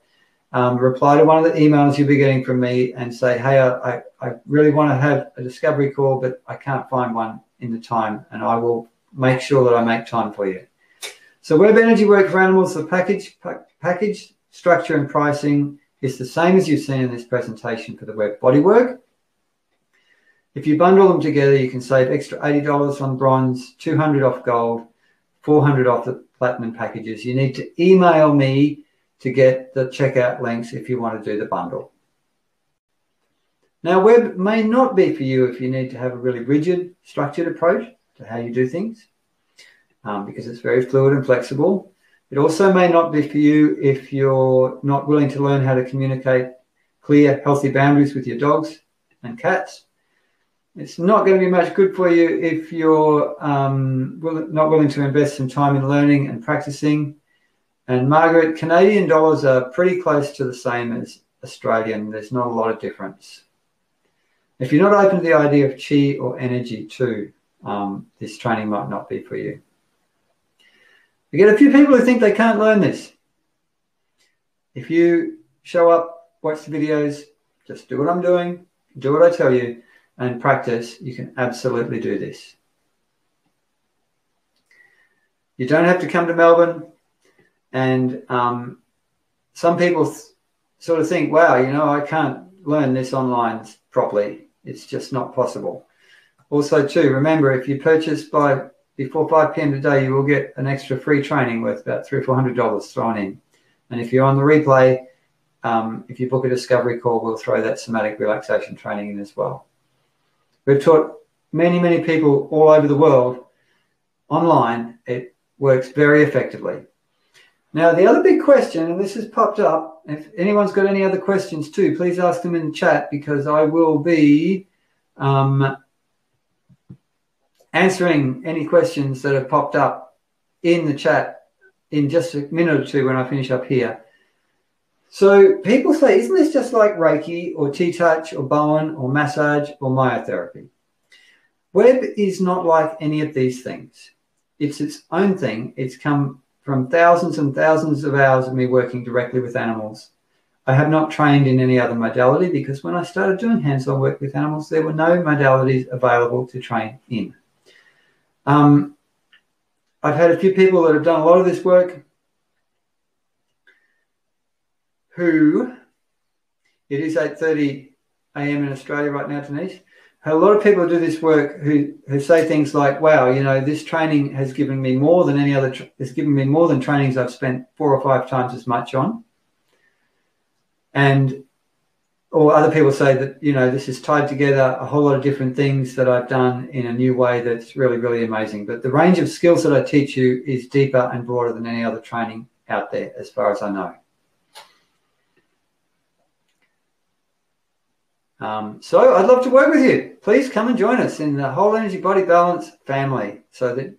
reply to one of the emails you'll be getting from me and say, hey, I really want to have a discovery call, but I can't find one in the time, and I will make sure that I make time for you. So Web Energy Work for Animals, the package structure and pricing is the same as you've seen in this presentation for the Web Bodywork. If you bundle them together, you can save extra $80 on bronze, $200 off gold, $400 off the platinum packages. You need to email me to get the checkout links if you want to do the bundle. Now, Web may not be for you if you need to have a really rigid, structured approach to how you do things, because it's very fluid and flexible. It also may not be for you if you're not willing to learn how to communicate clear, healthy boundaries with your dogs and cats. It's not going to be much good for you if you're not willing to invest some time in learning and practicing. And Margaret, Canadian dollars are pretty close to the same as Australian. There's not a lot of difference. If you're not open to the idea of chi or energy too, this training might not be for you. We get a few people who think they can't learn this. If you show up, watch the videos, just do what I'm doing, do what I tell you, and practice, you can absolutely do this. You don't have to come to Melbourne. And some people sort of think, wow, you know, I can't learn this online properly. It's just not possible. Also, too, remember, if you purchase before 5 p.m. today, you will get an extra free training worth about $300 or $400 thrown in. And if you're on the replay, if you book a discovery call, we'll throw that somatic relaxation training in as well. We've taught many, many people all over the world online. It works very effectively. Now, the other big question, and this has popped up, if anyone's got any other questions too, please ask them in the chat, because I will be answering any questions that have popped up in the chat in just a minute or two when I finish up here. So people say, isn't this just like Reiki or T-touch or Bowen or massage or myotherapy? Web is not like any of these things. It's its own thing. It's come from thousands and thousands of hours of me working directly with animals. I have not trained in any other modality, because when I started doing hands-on work with animals, there were no modalities available to train in. I've had a few people that have done a lot of this work who, it is 8:30 a.m. in Australia right now, Denise. A lot of people who do this work who say things like, wow, you know, this training has given me more than any other, has given me more than trainings I've spent 4 or 5 times as much on. Or other people say that, you know, this is tied together a whole lot of different things that I've done in a new way that's really, really amazing. But the range of skills that I teach you is deeper and broader than any other training out there, as far as I know. So I'd love to work with you. Please come and join us in the Whole Energy Body Balance family, so that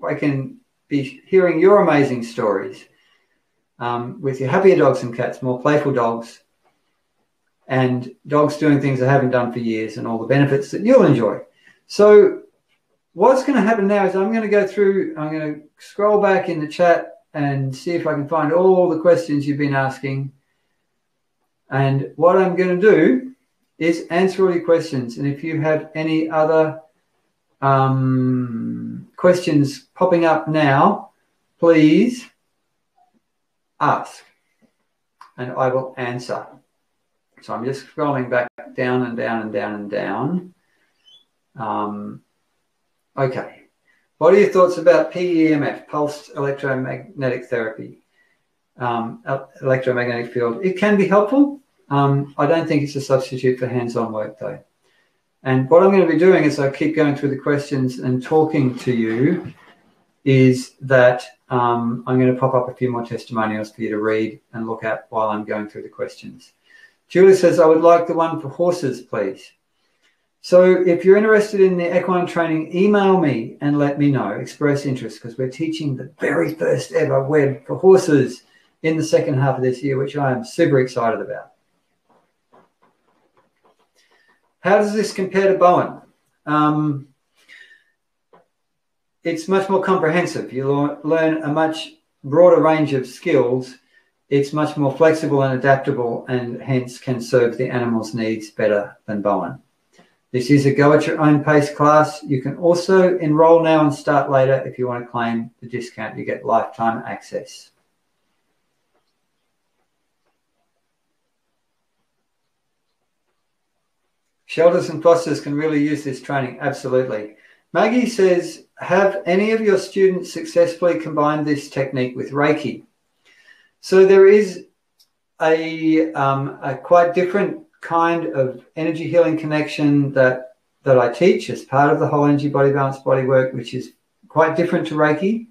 I can be hearing your amazing stories with your happier dogs and cats, more playful dogs, and dogs doing things they haven't done for years, and all the benefits that you'll enjoy. So what's going to happen now is I'm going to scroll back in the chat and see if I can find all the questions you've been asking. And what I'm going to do is answer all your questions. And if you have any other questions popping up now, please ask and I will answer. So I'm just scrolling back down and down and down and down. Okay. What are your thoughts about PEMF, pulsed electromagnetic therapy, electromagnetic field? It can be helpful. I don't think it's a substitute for hands-on work, though. And what I'm going to be doing as I keep going through the questions and talking to you is that I'm going to pop up a few more testimonials for you to read and look at while I'm going through the questions. Julie says, I would like the one for horses, please. So if you're interested in the equine training, email me and let me know. Express interest, because we're teaching the very first ever web for horses in the second half of this year, which I am super excited about. How does this compare to Bowen? It's much more comprehensive. You learn a much broader range of skills. It's much more flexible and adaptable, and hence can serve the animal's needs better than Bowen. This is a go at your own pace class. You can also enroll now and start later if you want to claim the discount. You get lifetime access. Shelters and fosters can really use this training. Absolutely. Maggie says, have any of your students successfully combined this technique with Reiki? So there is a quite different kind of energy healing connection that I teach as part of the Whole Energy Body Balance Bodywork, which is quite different to Reiki.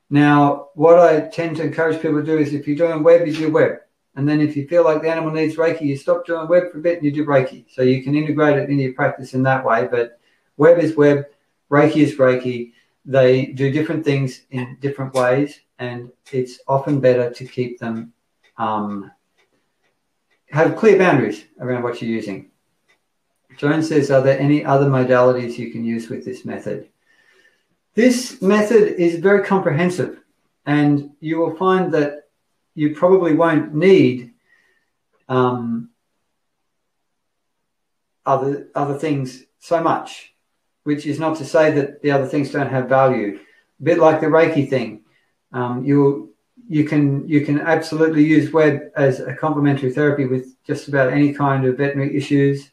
Now, what I tend to encourage people to do is if you're doing web, you do web. And then if you feel like the animal needs Reiki, you stop doing web for a bit and you do Reiki. So you can integrate it into your practice in that way. But web is web, Reiki is Reiki. They do different things in different ways, and it's often better to keep them, have clear boundaries around what you're using. Joan says, are there any other modalities you can use with this method? This method is very comprehensive, and you will find that you probably won't need other things so much, which is not to say that the other things don't have value. A bit like the Reiki thing. you can absolutely use web as a complementary therapy with just about any kind of veterinary issues.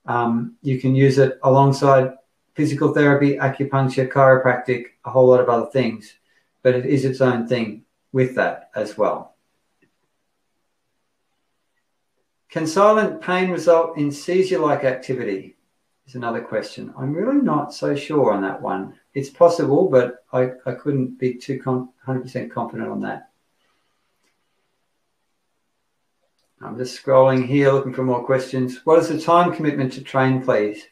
You can use it alongside physical therapy, acupuncture, chiropractic, a whole lot of other things, but it is its own thing with that as well. Can silent pain result in seizure-like activity? Is another question. I'm really not so sure on that one. It's possible, but I couldn't be too 100% confident on that. I'm just scrolling here looking for more questions. What is the time commitment to train, please?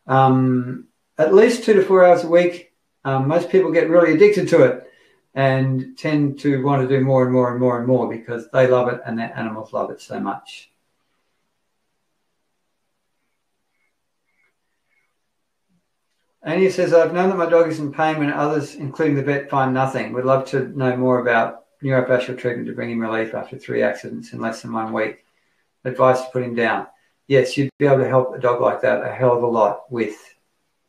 At least 2 to 4 hours a week. Most people get really addicted to it and tend to want to do more and more and more and more because they love it and their animals love it so much. Anya says, I've known that my dog is in pain when others, including the vet, find nothing. Would love to know more about neurofacial treatment to bring him relief after 3 accidents in less than 1 week. Advice to put him down. Yes, you'd be able to help a dog like that a hell of a lot with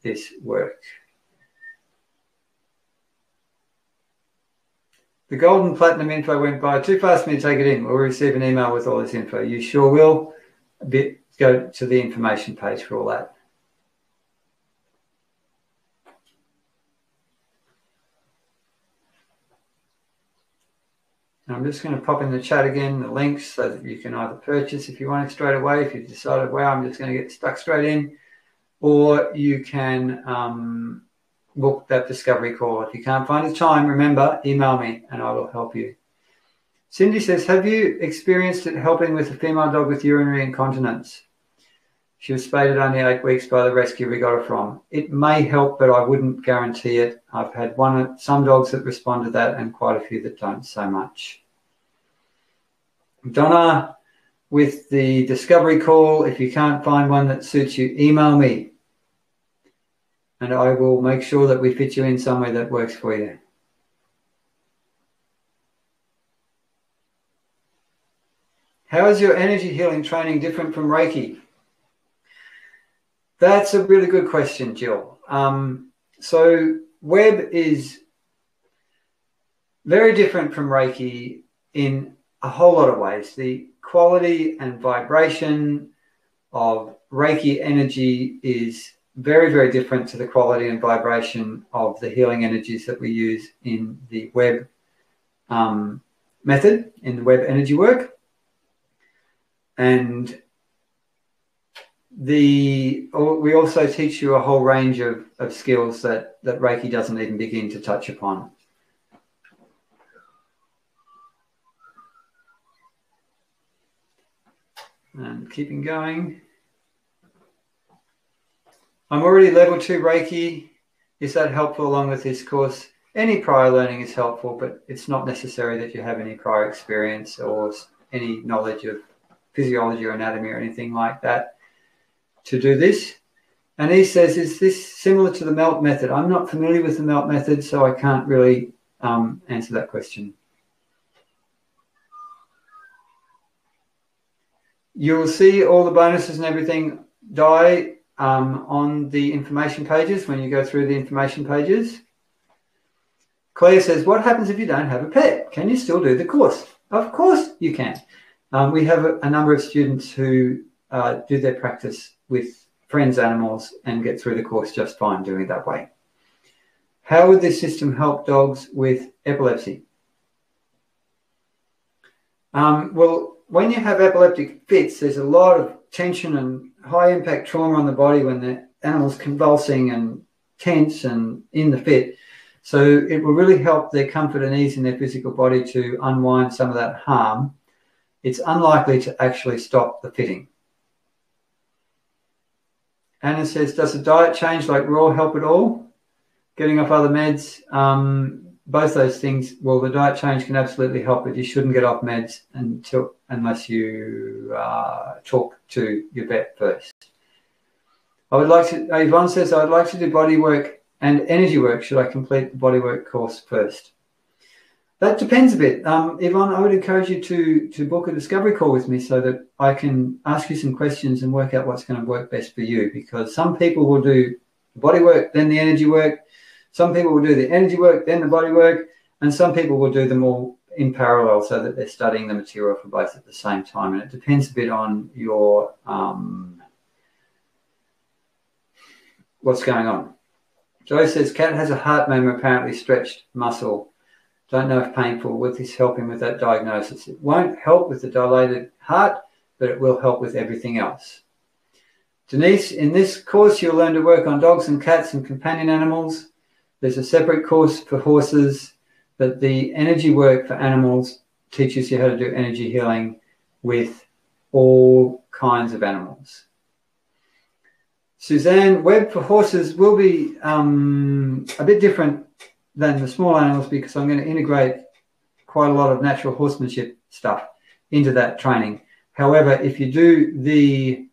this work. The gold and platinum info went by too fast for me to take it in. We'll receive an email with all this info. You sure will. Go to the information page for all that. I'm just going to pop in the chat again the links so that you can either purchase if you want it straight away, if you've decided, wow, I'm just going to get stuck straight in, or you can book that discovery call. If you can't find the time, remember, email me and I will help you. Cindy says, have you experienced it helping with a female dog with urinary incontinence? She was spayed at only 8 weeks by the rescue we got her from. It may help, but I wouldn't guarantee it. I've had some dogs that respond to that and quite a few that don't so much. Donna, with the discovery call, if you can't find one that suits you, email me and I will make sure that we fit you in somewhere that works for you. How is your energy healing training different from Reiki? That's a really good question, Jill. So web is very different from Reiki in a whole lot of ways. The quality and vibration of Reiki energy is very, very different to the quality and vibration of the healing energies that we use in the web method, in the web energy work. And we also teach you a whole range of skills that Reiki doesn't even begin to touch upon. And keeping going. I'm already level 2 Reiki. Is that helpful along with this course? Any prior learning is helpful, but it's not necessary that you have any prior experience or any knowledge of physiology or anatomy or anything like that to do this. And he says, is this similar to the melt method? I'm not familiar with the melt method, so I can't really answer that question. You'll see all the bonuses and everything die on the information pages when you go through the information pages. Claire says, what happens if you don't have a pet? Can you still do the course? Of course you can. We have a number of students who do their practice with friends' animals and get through the course just fine doing it that way. How would this system help dogs with epilepsy? Well, when you have epileptic fits, there's a lot of tension and high impact trauma on the body when the animal's convulsing and tense and in the fit. So it will really help their comfort and ease in their physical body to unwind some of that harm. It's unlikely to actually stop the fitting. Anna says, does the diet change like raw help at all? Getting off other meds? Both those things, well, the diet change can absolutely help, but you shouldn't get off meds unless you talk to your vet first. Yvonne says, I'd like to do body work and energy work. Should I complete the body work course first? That depends a bit. Yvonne, I would encourage you to book a discovery call with me so that I can ask you some questions and work out what's going to work best for you, because some people will do the body work, then the energy work. Some people will do the energy work, then the body work, and some people will do them all in parallel so that they're studying the material for both at the same time. And it depends a bit on your what's going on. Joe says, cat has a heart murmur, apparently stretched muscle. Don't know if painful. Will this help him with that diagnosis? It won't help with the dilated heart, but it will help with everything else. Denise, in this course, you'll learn to work on dogs and cats and companion animals. There's a separate course for horses, but the energy work for animals teaches you how to do energy healing with all kinds of animals. Suzanne, web for horses will be a bit different than the small animals because I'm going to integrate quite a lot of natural horsemanship stuff into that training. However, if you do the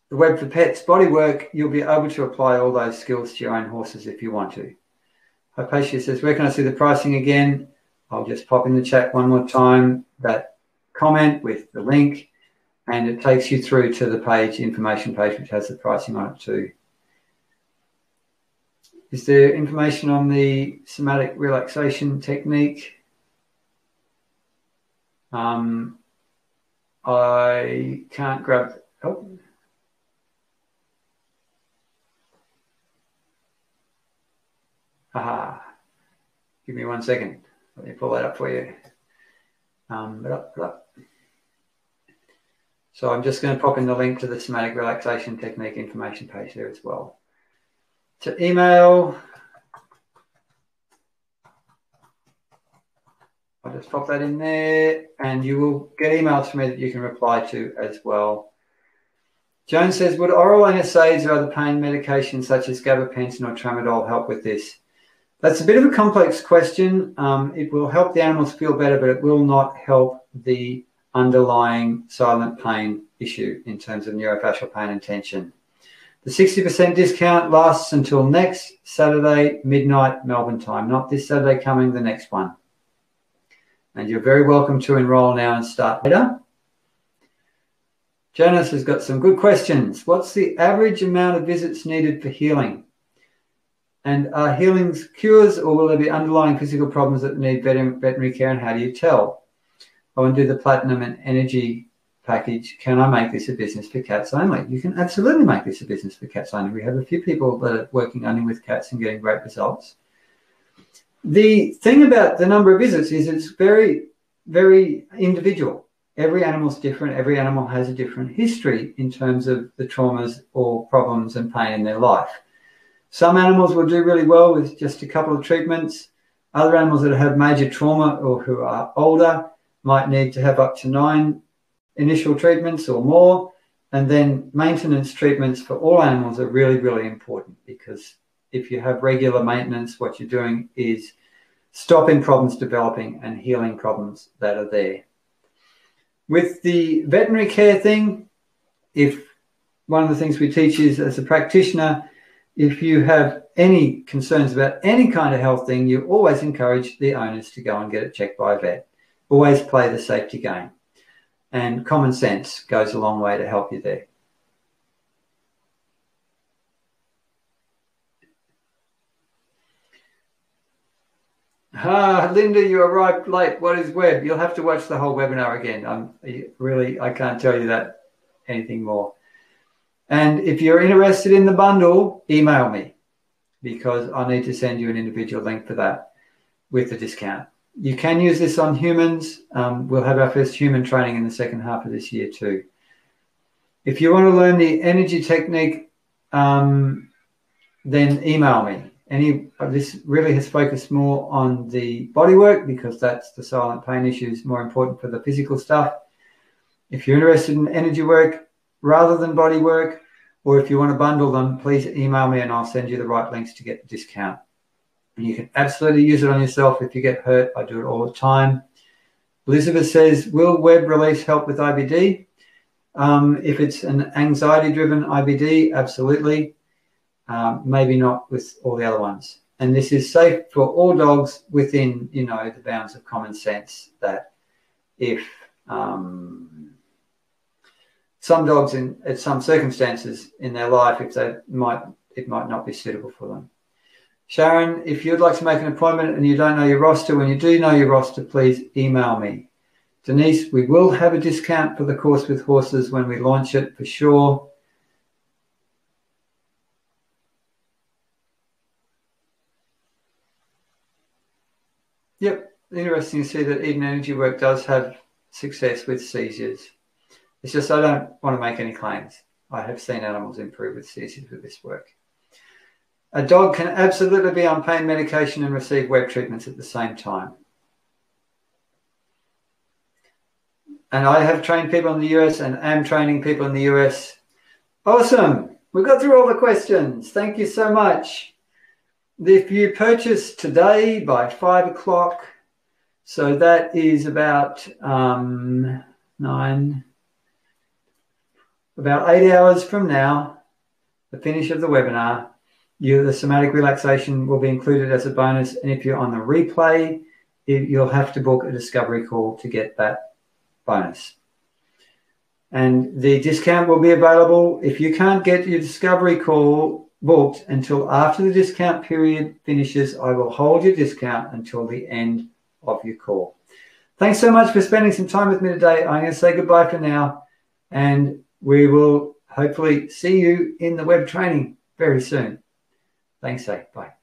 web for pets body work, you'll be able to apply all those skills to your own horses if you want to. Hypatia says, where can I see the pricing again? I'll just pop in the chat one more time that comment with the link, and it takes you through to the page, information page, which has the pricing on it too. Is there information on the somatic relaxation technique? I can't grab. Oh. Aha. Give me 1 second. Let me pull that up for you. So I'm just going to pop in the link to the somatic relaxation technique information page there as well. To email, I'll just pop that in there, and you will get emails from me that you can reply to as well. Joan says, would oral NSAIDs or other pain medications such as gabapentin or tramadol help with this? That's a bit of a complex question. It will help the animals feel better, but it will not help the underlying silent pain issue in terms of neurofacial pain and tension. The 60% discount lasts until next Saturday, midnight Melbourne time, not this Saturday coming, the next one. And you're very welcome to enroll now and start later. Janice has got some good questions. What's the average amount of visits needed for healing? And are healings cures, or will there be underlying physical problems that need veterinary care, and how do you tell? I want to do the platinum and energy package. Can I make this a business for cats only? You can absolutely make this a business for cats only. We have a few people that are working only with cats and getting great results. The thing about the number of visits is it's very, very individual. Every animal's different. Every animal has a different history in terms of the traumas or problems and pain in their life. Some animals will do really well with just a couple of treatments. Other animals that have major trauma or who are older might need to have up to 9 initial treatments or more. And then maintenance treatments for all animals are really, really important, because if you have regular maintenance, what you're doing is stopping problems developing and healing problems that are there. With the veterinary care thing, if one of the things we teach is, as a practitioner, if you have any concerns about any kind of health thing, you always encourage the owners to go and get it checked by a vet. Always play the safety game. And common sense goes a long way to help you there. Linda, you arrived late. What is web? You'll have to watch the whole webinar again. I can't tell you that anything more. And if you're interested in the bundle, email me, because I need to send you an individual link for that with the discount. You can use this on humans. We'll have our first human training in the second half of this year too. If you want to learn the energy technique, then email me. This really has focused more on the body work, because that's the silent pain issues more important for the physical stuff. If you're interested in energy work rather than body work, or if you want to bundle them, please email me and I'll send you the right links to get the discount. And you can absolutely use it on yourself if you get hurt. I do it all the time. Elizabeth says, will web release help with IBD? If it's an anxiety-driven IBD, absolutely. Maybe not with all the other ones. And this is safe for all dogs within, the bounds of common sense, that if some dogs at some circumstances in their life, it might not be suitable for them. Sharon, if you'd like to make an appointment and you don't know your roster, when you do know your roster, please email me. Denise, we will have a discount for the course with horses when we launch it for sure. Yep, interesting to see that Eden Energy Work does have success with seizures. It's just I don't want to make any claims. I have seen animals improve with seizures with this work. A dog can absolutely be on pain medication and receive web treatments at the same time. And I have trained people in the US and am training people in the US. Awesome. We got through all the questions. Thank you so much. If you purchase today by 5 o'clock, so that is about 8 hours from now, the finish of the webinar, the somatic relaxation will be included as a bonus. And if you're on the replay, you'll have to book a discovery call to get that bonus. And the discount will be available. If you can't get your discovery call booked until after the discount period finishes, I will hold your discount until the end of your call. Thanks so much for spending some time with me today. I'm going to say goodbye for now, and we will hopefully see you in the web training very soon. Thanks, bye.